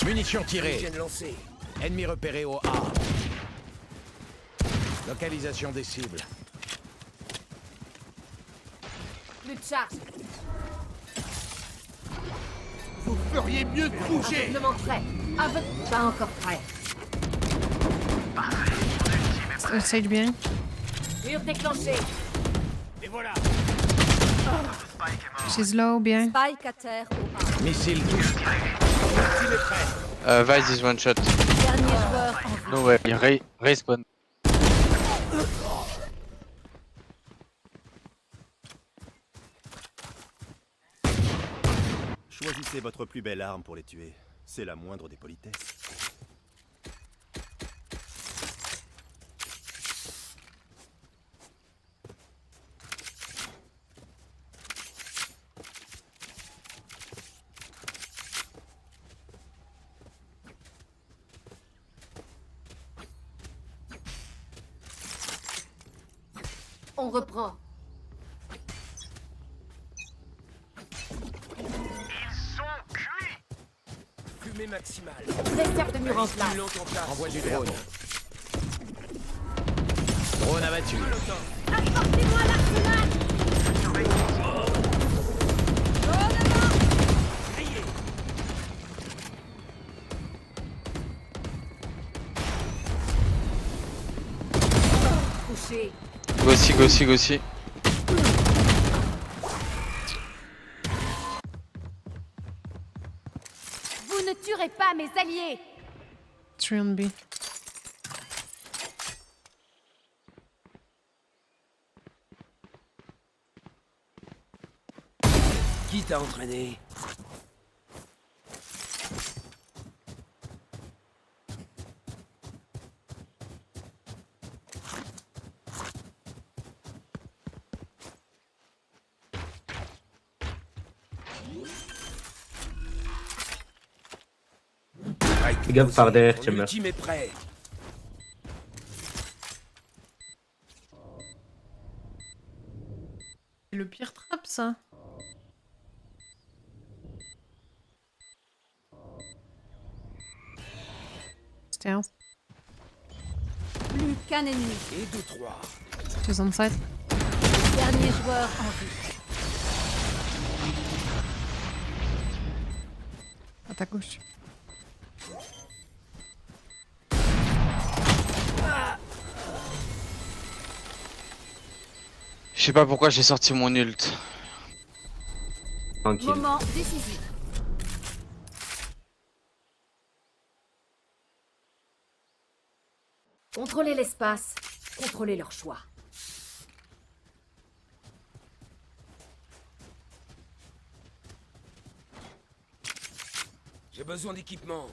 Munitions tirées. Ennemi repéré au A. Localisation des cibles. Plus de charge. Vous feriez mieux de bouger. Aveuglement prêt. Pas encore prêt. Sage bien. Mur déclenché. Et voilà. She's low, bien. Spike à terre au A. Missile touche tiré. Missile est prêt. Vice is one shot. Dernier joueur en vie. No way. Respawn. Choisissez votre plus belle arme pour les tuer. C'est la moindre des politesses. On reprend. Fumée maximale. Réserve de mur en place. Envoie du drone. Drone abattu. Apportez-moi l'arsenal. Couché. Gossi, gossi, gossi. Vous ne tuerez pas mes alliés. 3 on B. Qui t'a entraîné? Fais gaffe par derrière, tu Mon meurs. ultime est prêt. C'est le pire trap, ça. Stairs. Plus qu'un ennemi. Et 2-3. She's on site. Dernier joueur en vie. À ta gauche. Je sais pas pourquoi j'ai sorti mon ult. Tranquille. Moment décisif. Contrôlez l'espace, contrôlez leur choix. J'ai besoin d'équipement.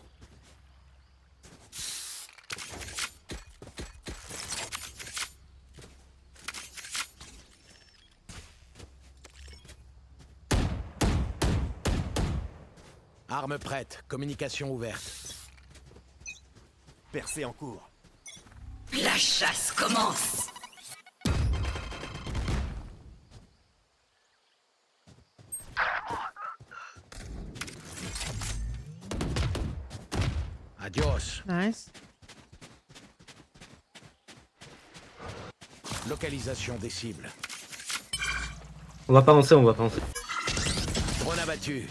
Arme prête, communication ouverte. Percée en cours. La chasse commence. Adios. Nice. Localisation des cibles. On va pas avancer, on va pas avancer. Drone abattu.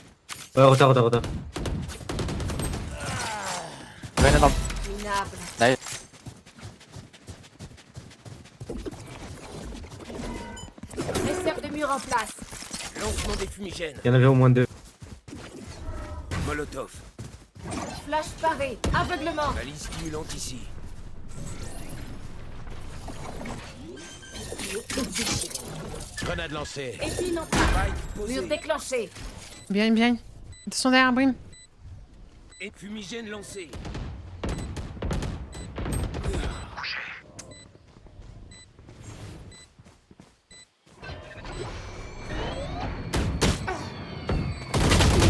Ouais, retard. Minable. Nice. Réserve de mur en place. Lancement des fumigènes. Il y en avait au moins 2. Molotov. Flash paré. Aveuglement. Balise stimulante ici. Grenade lancée. Épine en place. Mur déclenché. Bien, bien. Attention derrière, Brim. Et fumigène lancé.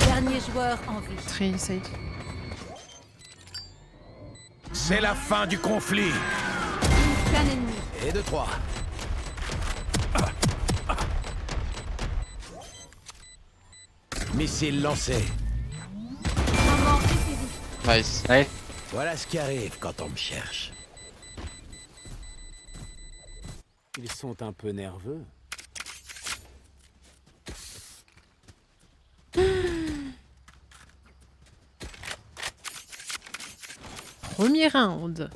Dernier joueur en vie. Très safe. C'est la fin du conflit. Plus qu'un ennemi. Et 2-3. Missile lancé. Moment décisif. Nice. Nice. Voilà ce qui arrive quand on me cherche. Ils sont un peu nerveux. Premier round.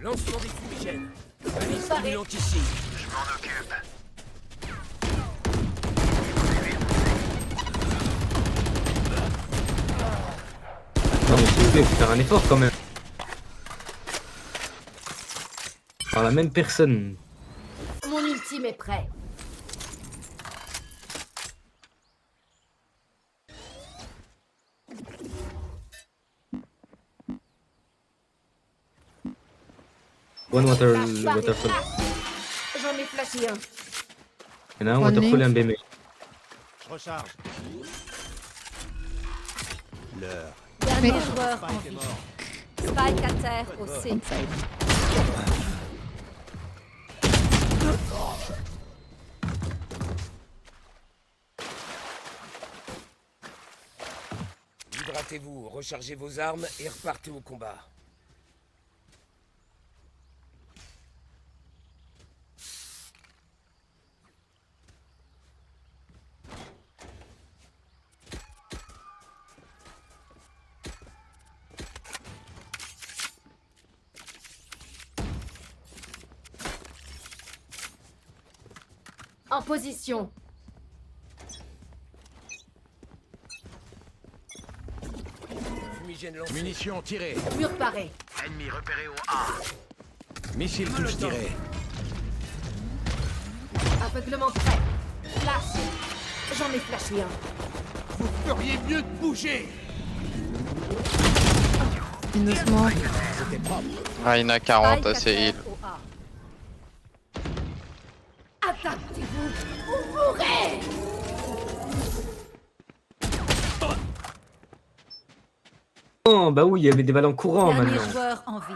Lancement des fumigènes. Balise stimulante ici. Je m'en occupe. Non mais s'il vous plaît, faut faire un effort quand même. Par la même personne. Mon ultime est prêt. One Flash paré. waterfall. J'en ai flashé un. Il y en a un One waterfall et un link. BM. Je recharge. L'heure. Dernier joueur en vie. Spike à terre au C. Hydratez-vous, rechargez vos armes et repartez au combat. En position. Fumigène lancé. Munitions tirées. Mur paré. Ennemi repéré au A. Missile touche tiré. Aveuglement prêt. Flash. J'en ai flashé un. Vous feriez mieux de bouger. Innocement. C'était propre. Ah, il y en a 40 Spike à assez terre heal. au A. Adaptez-vous ou mourrez. Oh, bah oui, il y avait des balles en courant Dernier maintenant. joueur en vie.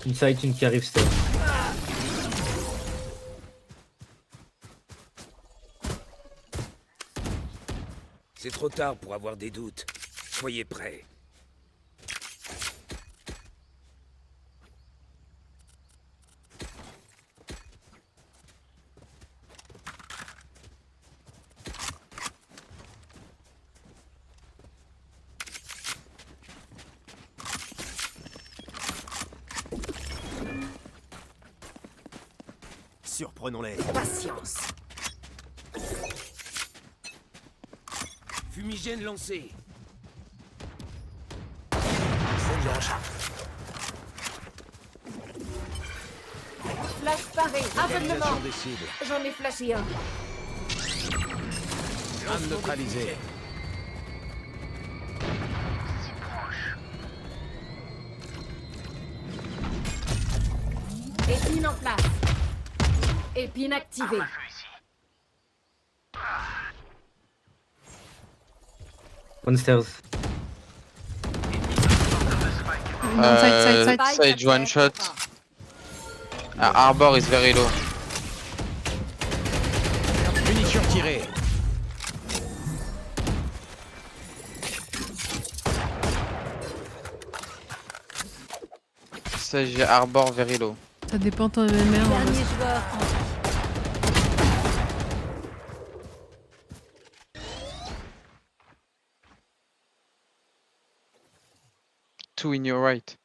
Une side, une qui arrive, Steph. C'est trop tard pour avoir des doutes. Soyez prêts. Surprenons-les. Patience. Fumigène lancé. Flash paré. Aveuglement. Localisation des cibles. J'en ai flashé un. Arme neutralisée. Épine en place. Épine activée. One stairs. Non, side. Side one shot. Arbor is very low. Munition tirée. Sage Arbor very low. Ça dépend de ton MMR. Dernier joueur en vie. Two in your right.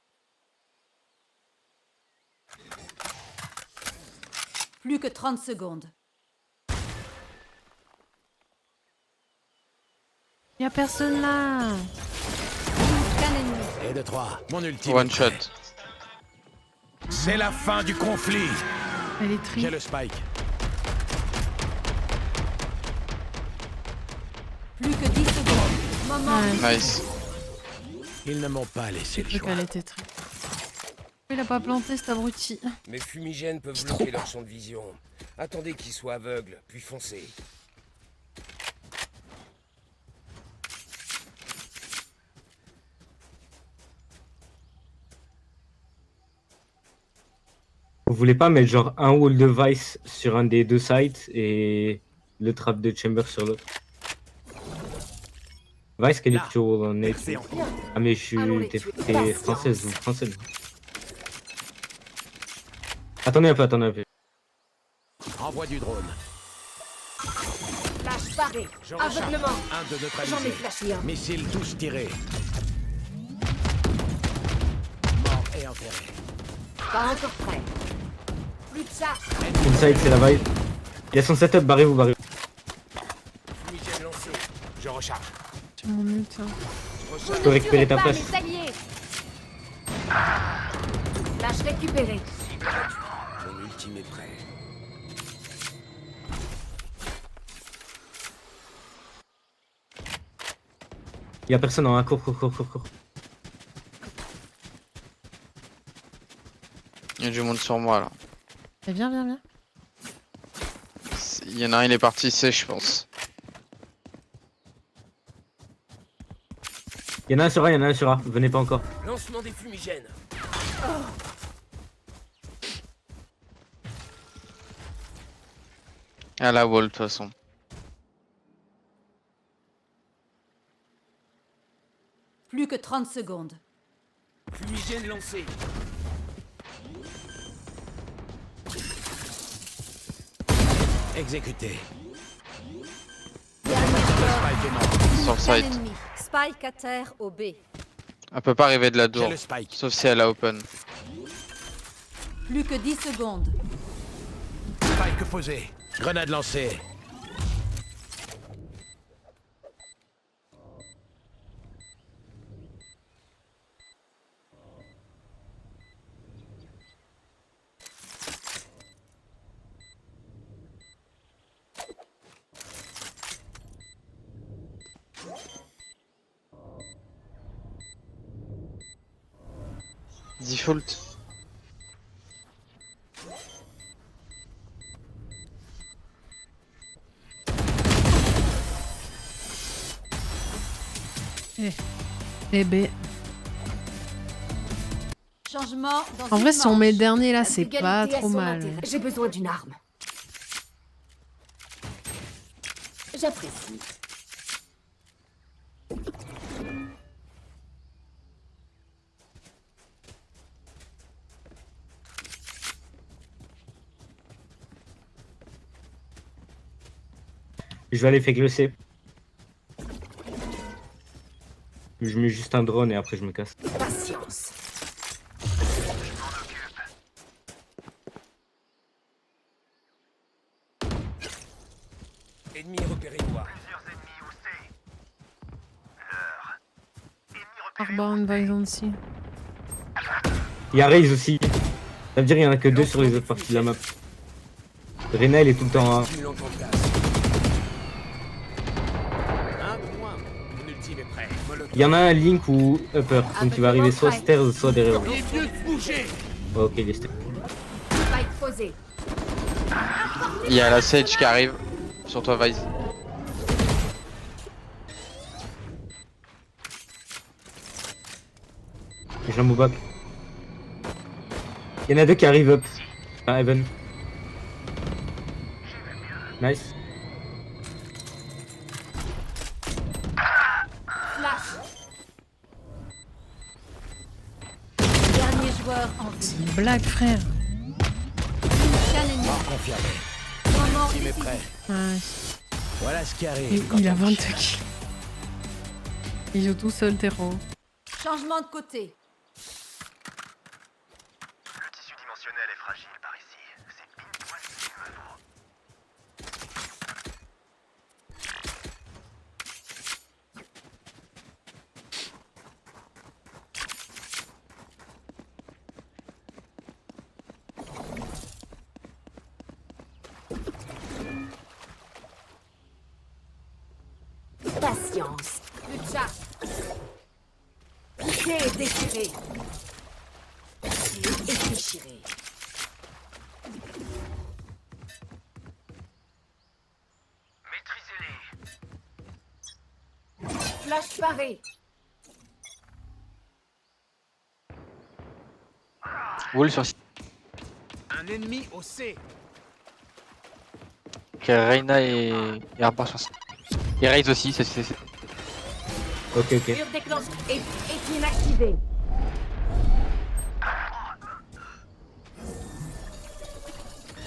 Plus que 30 secondes. Y'a personne là. Qu'un ennemi. Et de 3. Mon ultime. One shot. C'est la fin du conflit. Elle est triste. J'ai le spike. Plus que 10 secondes. Moment. Nice. Ils ne m'ont pas laissé le J'ai cru choix. qu'elle était triste. Il a pas planté cet abruti. Mes fumigènes peuvent C'est bloquer trop. leur champ de vision. Attendez qu'ils soient aveugles, puis foncez. Vous voulez pas mettre genre un wall device sur un des deux sites et le trap de chamber sur l'autre? Vice, can you put your wall on it? Excellent. Ah mais je suis... T'es française ou française? Attendez un peu. Envoie du drone. Flash paré. Je recharge. Aveuglement. Un de J'en ai neutralisé. flashé un. Missiles tous tirés. Mort et enterré. Pas encore prêt. Plus de ça. Inside, c'est la vibe. Il y a son setup, barrez-vous. Fumigène lancé. Je recharge. Tu m'en mutes. Hein. Vous peux ne récupérer tuerez ta pas place. mes alliés. Flash récupéré. Mon ultime est prêt. Il y a personne en un cours. Il y a du monde sur moi là. Eh, viens. Il y en a un, il est parti C, je pense. Il y en a un sur A, venez pas encore. Lancement des fumigènes. À la wall de toute façon. Plus que 30 secondes. Fumigène lancé. Exécuté. Sur le site. Ennemi. Spike à terre au B. Elle peut pas arriver de la J'ai tour. le spike. Sauf si elle a open. Plus que 10 secondes. Spike posé. Grenade lancée. Default. Eh ben, Changement dans en une vrai, si on met le manche. dernier là, La c'est frugalité pas a trop son mal. intérêt. J'ai besoin d'une arme. J'apprécie. Je vais aller fake le C. Je mets juste un drone et après je me casse. Patience. Ennemi repéré noir. Arborn Bison aussi. Il y a Raze aussi. Ça veut dire qu'il y en a que 2 sur les autres parties de la map. Reyna il est tout le temps à 1. Une lampe en place. Un de moins. Mon ultime est prêt. Il y en a un Link ou Upper. Donc il va arriver soit stairs soit derrière. Il est mieux de bouger. Ok, il est stairs. Spike posé. Il y a la Sage qui arrive. Sur toi, Vice. J'ai un move back. Il y en a 2 qui arrivent up. Ah, Evan. Nice. Flash. Dernier joueur en vie. C'est une blague, frère. Aucun ennemi. Confirmé. Moment L'ultime est décisif. prêt. Ouais. Voilà ce qui Il, arrive. il a 22 kills. Il joue tout seul, terreau. Changement de côté. Le tissu dimensionnel est fragile par ici. C'est pile poil ce qu'il me faut. Patience. Le chat. Piqué et déchiré. Et déchiré. Maîtrisez-les. Flash paré. Wool sur. Un ennemi au C. Ok, Reyna et Arbor sur. Et Raze aussi, c'est. Ok, ok. Mur déclenche et inactivé.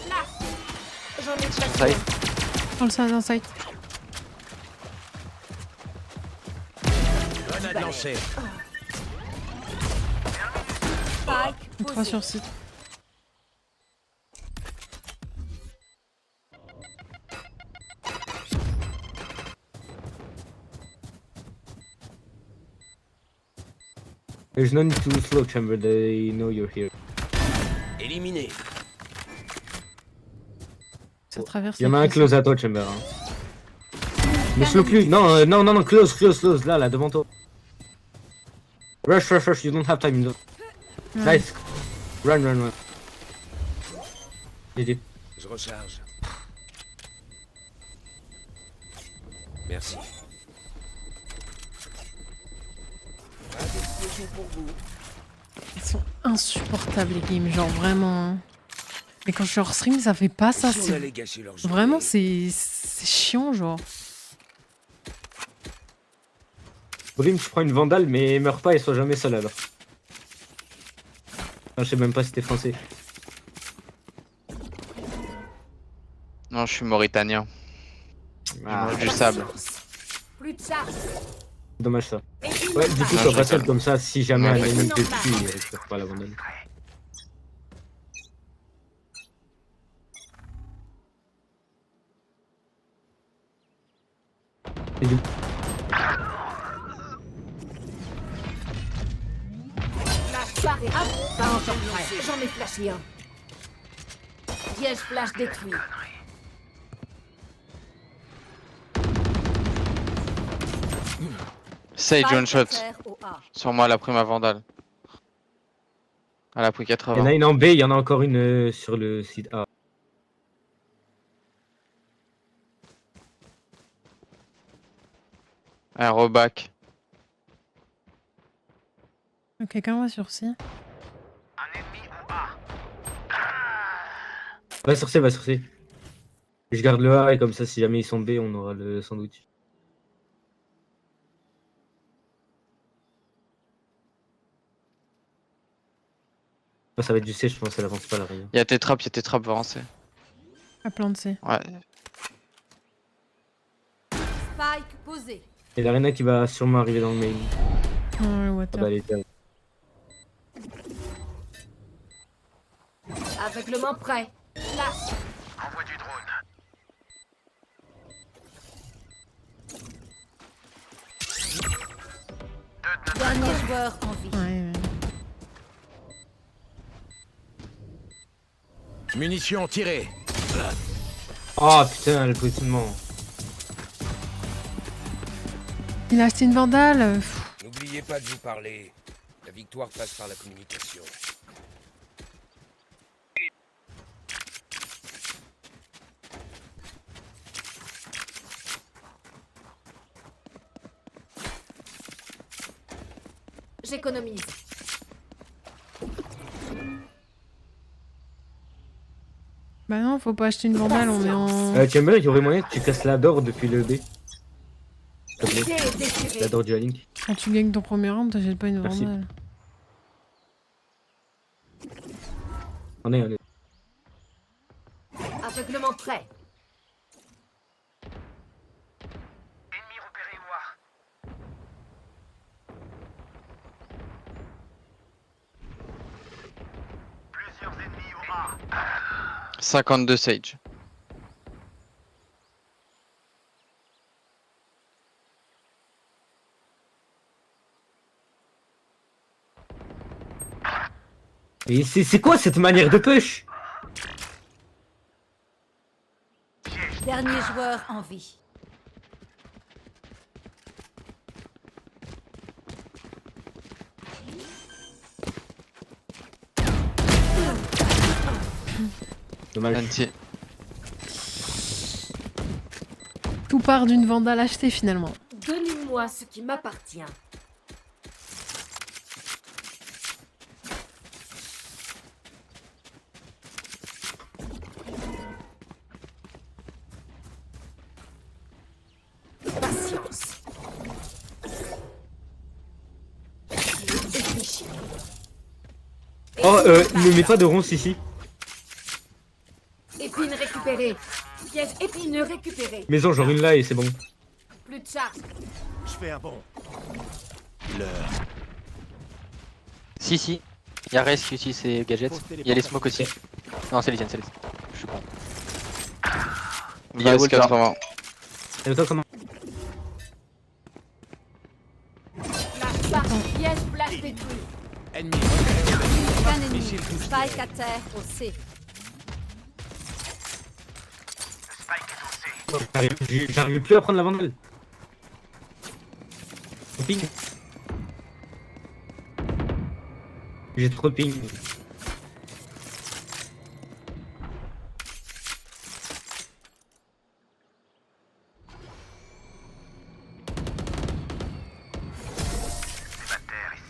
Flash. J'en ai Sur flashé. site. Dans le side, dans le side. Grenade lancée. Spike 3 posé. sur site. There's no need to slow chamber, they know you're here. Éliminé. Ça traverse. Il y en les a un pieds. close à toi, chamber. Hein. Mais slow plus. Non, non, close, là, devant toi. Rush, you don't have time. Ouais. Nice. Run. GG. Je recharge. Merci. Pas d'explosion pour vous. Ils sont insupportables les games, genre vraiment. Hein. Mais quand je suis hors stream, ça fait pas ça. Si on C'est allait gâcher leur journée. vraiment c'est chiant genre. Brim, tu prends une vandale, mais meurs pas et sois jamais seul alors. Enfin, je sais même pas si t'es français. Non, je suis mauritanien. Je mange du sable. Plus de charge. Dommage ça. Et Ouais, du coup, Non, sois je pas seul rigole. comme ça, si jamais Non, un je ennemi te rigole. tue, tu perds pas la vandale. Et du- Flash paré. Ah, pas encore prêt. J'en ai flashé un. Piège flash détruit. Sage one shot. Terre au A. Sur moi, elle a pris ma vandale. Elle a pris Il y en 80. a une en B, il y en a encore une sur le site A. Un reback. Ok, quelqu'un va sur C. Un ennemi en A. Va sur C, va sur C. Je garde le A et comme ça, si jamais ils sont B, on aura le sandwich. Ah, ça va être du C, je pense, elle avance pas là. Y'a tes trappes, va avancer. À plan de C. Ouais. Spike posé. Et la Reyna qui va sûrement arriver dans le main. Ouais, Ah water. bah, elle est terre. Aveuglement prêt. Flash. Envoie du drone. Dernier joueur en vie. Ouais. Munitions tirées. Oh putain, le positionnement. Il a acheté une vandale. N'oubliez pas de vous parler. La victoire passe par la communication. J'économise. Bah non, faut pas acheter une vandale, on est en... Chamber, il y aurait moyen que tu casses la d'or depuis le B. S'il te plaît. L'idée est déchirée. La d'or du Link. Quand tu gagnes ton premier round, t'achètes pas une Merci. vandale. On est. Aveuglement prêt. Ennemi repéré moi. 52 Sage. Et c'est quoi cette manière de push? Dernier joueur en vie. Dommage. Anti. Tout part d'une vandale achetée finalement. Donnez-moi ce qui m'appartient. Patience. Réfléchis. Oh, ne mets pas de ronces ici. Épine récupérée. Piège épineux récupéré. Maison, genre une là et c'est bon. Plus de charge. Je fais un bond. Si. Y'a Res qui utilise ses gadgets. Y'a les smokes aussi. Non, c'est les tiennes, c'est les tiennes. Je suis con. Vas 80. Et toi, comment? Flash bas. Piège flash détruit. Ennemi. Un ennemi. Spike à terre au C. J'arrive plus à prendre la vandale. Ping. J'ai trop de ping.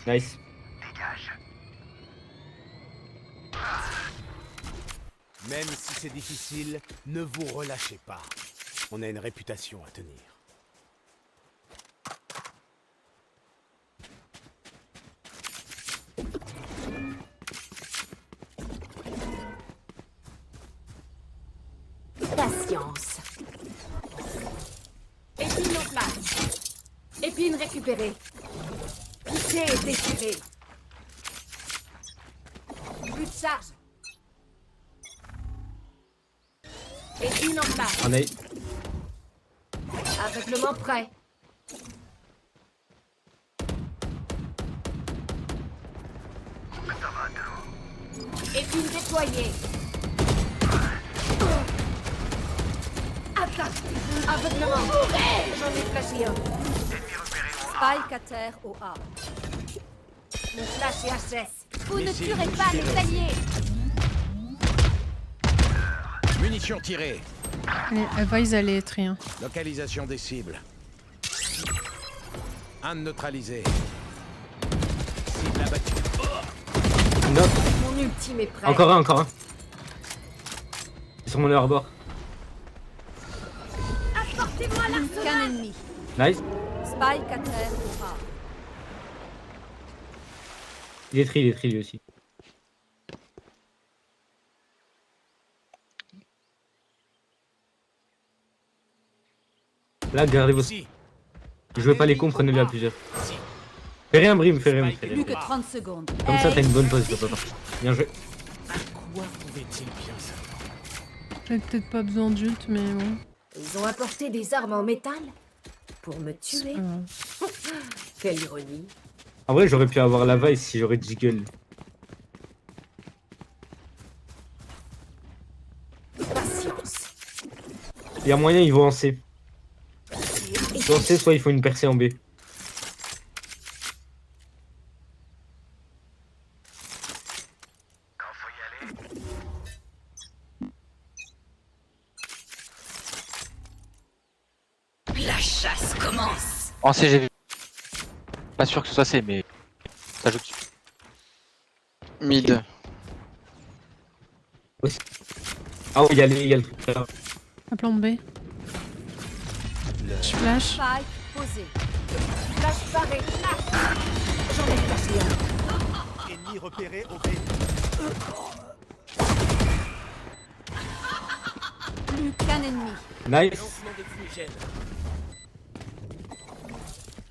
Nice. Même si c'est difficile, ne vous relâchez pas. On a une réputation à tenir. Patience. Épine en place. Épine récupérée. Piqué et déchiré. Plus de charge. Épine en place. On est. Aveuglement prêt. Épine déployée. Attaque. Aveuglement. J'en ai flashé un. Spike à terre au A. Mon flash est HS. Vous ne tuerez pas mes alliés. Munitions tirées. Allez, advise aller être rien. Localisation des cibles. Un neutralisé. Cible abattue. Non. Mon ultime est prêt. Encore un. Ils sont sur mon harbor. Apportez-moi l'arsenal. Qu'un ennemi. Nice. Spike à terre au A. Il est tri lui aussi. Là, gardez vos... Jouez pas les cons, prenez-le à plusieurs. Fais rien, Brim, fais rien. Plus que 30 secondes. Comme ça, t'as une bonne pause de papa. Bien joué. Quoi pouvait-il bien s'attendre? J'avais peut-être pas besoin d'ult, mais bon. Ils ont apporté des armes en métal pour me tuer. Quelle ironie. En vrai, j'aurais pu avoir la vice si j'aurais jiggle. Patience. Il y a moyen, ils vont en C. Soit en C, soit il faut une percée en B. La chasse commence. En C, j'ai vu. Pas sûr que ce soit C, mais ça joue dessus. Mid. Ah oui, il y a le truc là. Un plan B. Je flash. Spike posé. Flash barré. J'en ai flashé un. Ennemi repéré au B. Plus qu'un ennemi. Nice.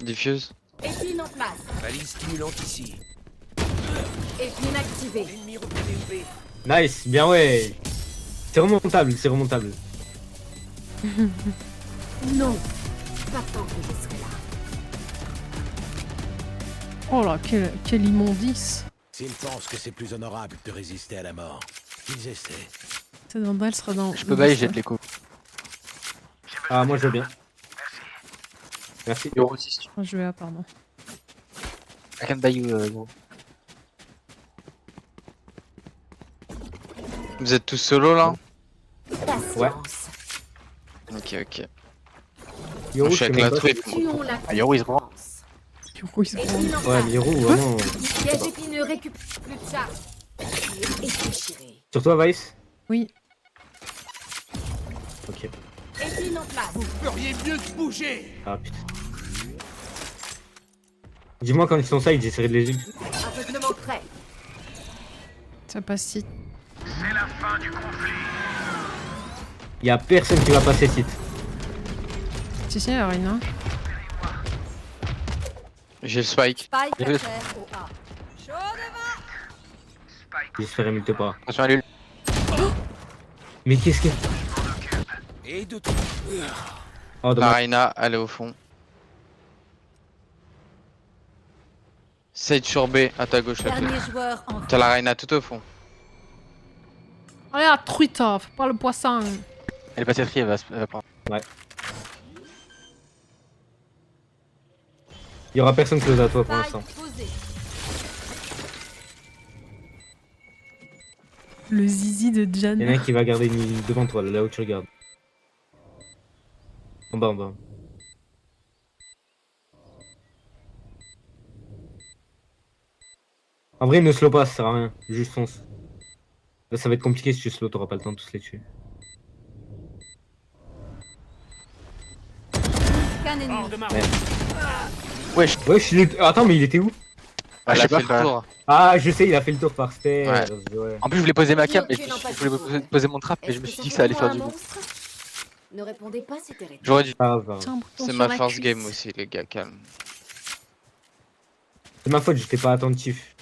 Diffuse. Épine en place. Valise stimulante ici. Épine activée. Ennemi repéré au B. Nice, bien ouais. C'est remontable, c'est remontable. Non. Pas tant que je serai là. Oh là, quel immondice. S'ils pensent que c'est plus honorable de résister à la mort, ils essaient. Cette vandale sera dans... Je peux bailler, j'ai de l'écho. Ah, moi je veux bien. Merci. Euro 6. Oh, je vais à, pardon. I can buy you, Euro. Vous êtes tous solo là? Ouais. Ok, ok. Yoro, je suis avec la truite. Tuons la Ah, Yoro, il se branle. Yoro, il se branle. Ouais, mais Yoro, vraiment. Piège épineux récupère plus de charge. Et déchiré. Sur toi, Vice? Oui. Ok. Épine en place. Vous feriez mieux de bouger. Ah putain. Dis-moi quand ils sont side, j'essaierai de les ult. Aveuglement prêt. Ça passe si. C'est la fin du conflit. Y'a personne qui va passer site. Si, Arina. J'ai le spike. Spike à Yes. terre au A. Chaud devant. J'espère multe pas. Attention à l'ul. Mais qu'est-ce que... Et de Oh, La dommage. Reina, elle est au fond. Sage sur B, à ta gauche. là. Dernier joueur en T'as la Reina tout au fond. Allez, la truite, fais pas le poisson. Elle est passée tri, elle va prendre. Ouais. Il y aura personne close à toi pour l'instant. Spike posé. Le zizi de Il y en a Diana. un qui va garder une ligne devant toi, là où tu regardes. En bas, en bas. En vrai, ne slow pas, ça sert à rien. Juste fonce. Là, ça va être compliqué si tu slow, t'auras pas le temps de tous les tuer. Qu'un ennemi. Hors de ma Merde. Wesh. Wesh, attends, mais il était où? Ah, je Elle sais a pas, fait le tour. Ah, je sais, il a fait le tour par stairs. Ouais. En plus, je voulais poser ma cam, mais Ok, non, pas je voulais poser mon trap, mais je me suis dit que ça allait faire du bon. Ne répondez pas, c'était réglé. J'aurais dû. Ah, bah. Tiens, un bouton C'est sur ma la first cuisse. game aussi, les gars, calme. C'est ma faute, j'étais pas attentif.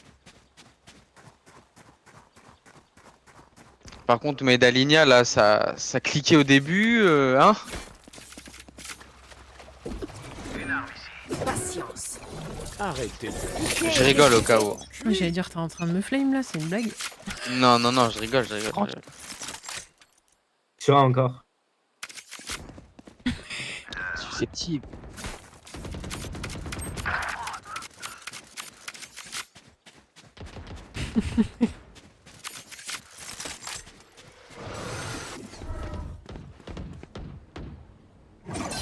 Par contre, Medalinia, là, ça cliquait au début, hein? Patience. Arrêtez. Je rigole au cas où. Ouais, j'allais dire, t'es en train de me flame là, c'est une blague. Non, non, non, je rigole, je rigole. Sur un encore. Susceptible.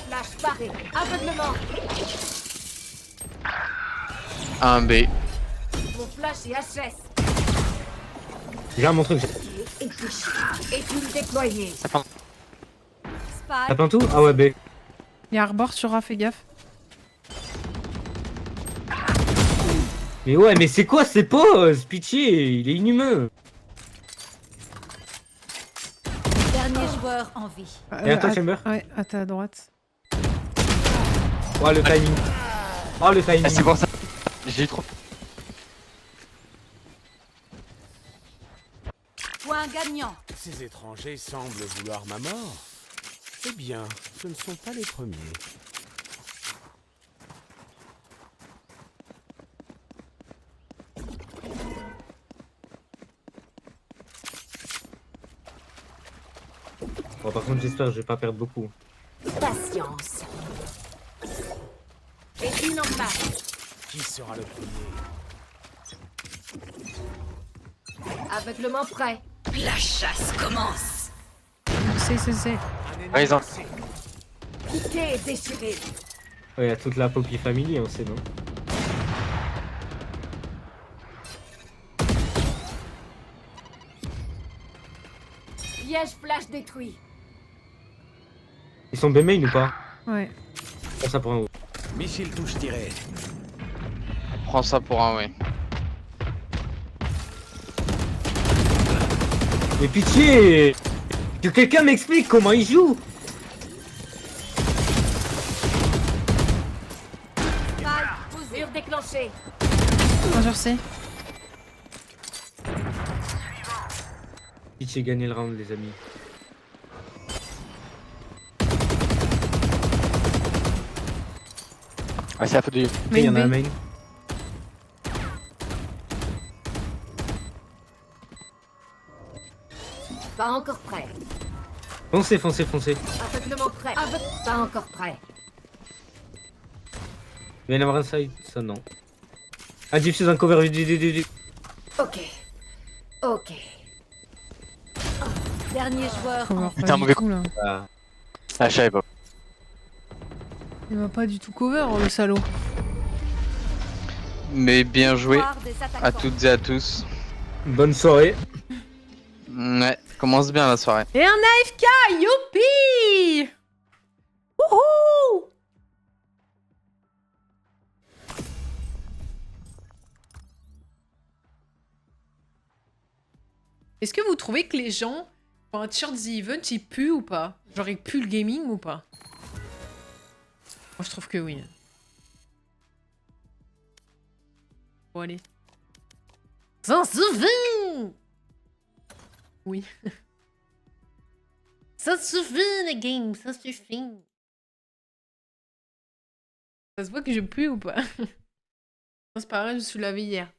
Flash barré. Aveuglement. Un B. flash et HS. J'ai mon truc. Et tu déployé. T'as plein tout? Ah ouais, B. Il y a Arbor sur A, fais gaffe. Mais ouais, mais c'est quoi ces pauses? Pitié, il est inhumain. Dernier joueur en vie. Et à toi, Chamber? Ouais, à ta droite. Oh, le timing. Oh, le timing. Ah, c'est pour ça. J'ai trop. Point gagnant. Ces étrangers semblent vouloir ma mort. Eh bien, ce ne sont pas les premiers. Bon, par contre, j'espère que je vais pas perdre beaucoup. Patience. Et une en place. Qui sera le premier? Aveuglement prêt. La chasse commence. C'est. Raison. Piqué et déchiré. Ouais, il y a toute la Poppy Family, on sait, non? Piège flash détruit. Ils sont B-main ou pas? Ouais. Prends ça pour un haut. Missile touche tiré. Prends ça pour un oui. Mais pitié! Que quelqu'un m'explique comment il joue! Mur déclenché. Major C. Pitié, gagner le round, les amis. Ouais, c'est la faute de. Il y en a un main. Pas encore prêt. Foncez, foncez, foncez. Aveuglement prêt. Pas encore prêt. Il va y en avoir un side, ça non. Ah, diffuse un cover du. Ok. Ok. Dernier joueur. Cover Putain, pas du mauvais tout là. Ah. Ah, je savais pas. Il m'a pas du tout cover, le salaud. Mais bien joué à toutes et à tous. Bonne soirée. Ouais, commence bien la soirée. Et un AFK, youpi! Wouhou! Est-ce que vous trouvez que les gens, pour un t-shirt The Event, ils puent ou pas? Genre, ils puent le gaming ou pas? Moi, je trouve que oui. Bon, allez. Ça suffit! Oui. Ça suffit, les games, ça suffit. Ça se voit que je pue ou pas? C'est pas vrai, je me suis lavé hier.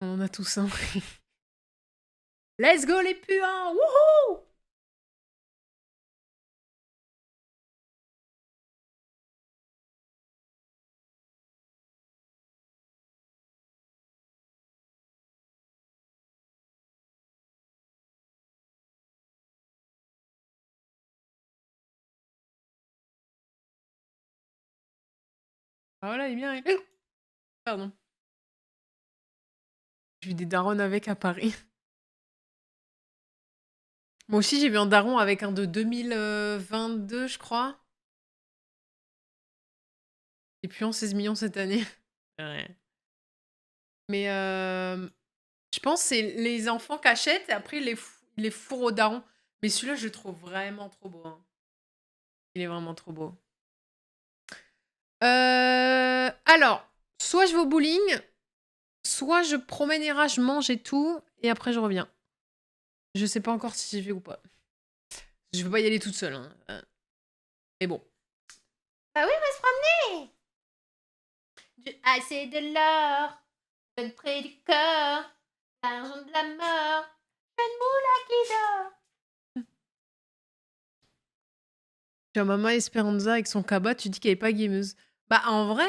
On en a tous un. Let's go les puants! Wouhou! Ah voilà, il est bien. Pardon. J'ai vu des darons avec à Paris. Moi aussi, j'ai vu un daron avec un de 2022, je crois. Et puis en 16 millions cette année. Ouais. Mais je pense que c'est les enfants qui achètent et après ils les fourrent au daron. Mais celui-là, je le trouve vraiment trop beau. Hein. Il est vraiment trop beau. Alors, soit je vais au bowling, soit je promène les rats, je mange et tout, et après je reviens. Je sais pas encore si j'y vais ou pas. Je veux pas y aller toute seule. Hein. Mais bon. Bah oui, on va se promener. C'est de l'or, donne près du corps, l'argent de la mort, jeune moula qui dort. Tu as maman Esperanza avec son cabas, tu dis qu'elle est pas gameuse. Bah en vrai,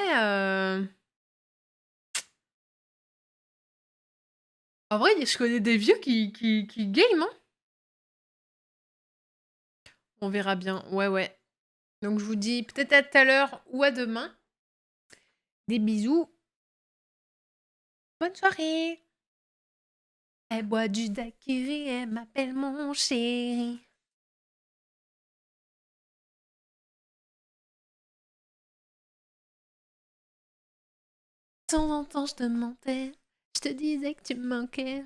je connais des vieux qui game, hein. On verra bien. Ouais, ouais. Donc, je vous dis peut-être à tout à l'heure ou à demain. Des bisous. Bonne soirée. Elle boit du daiquiri, elle m'appelle mon chéri. De temps en temps, je te mentais. Je te disais que tu me manquais.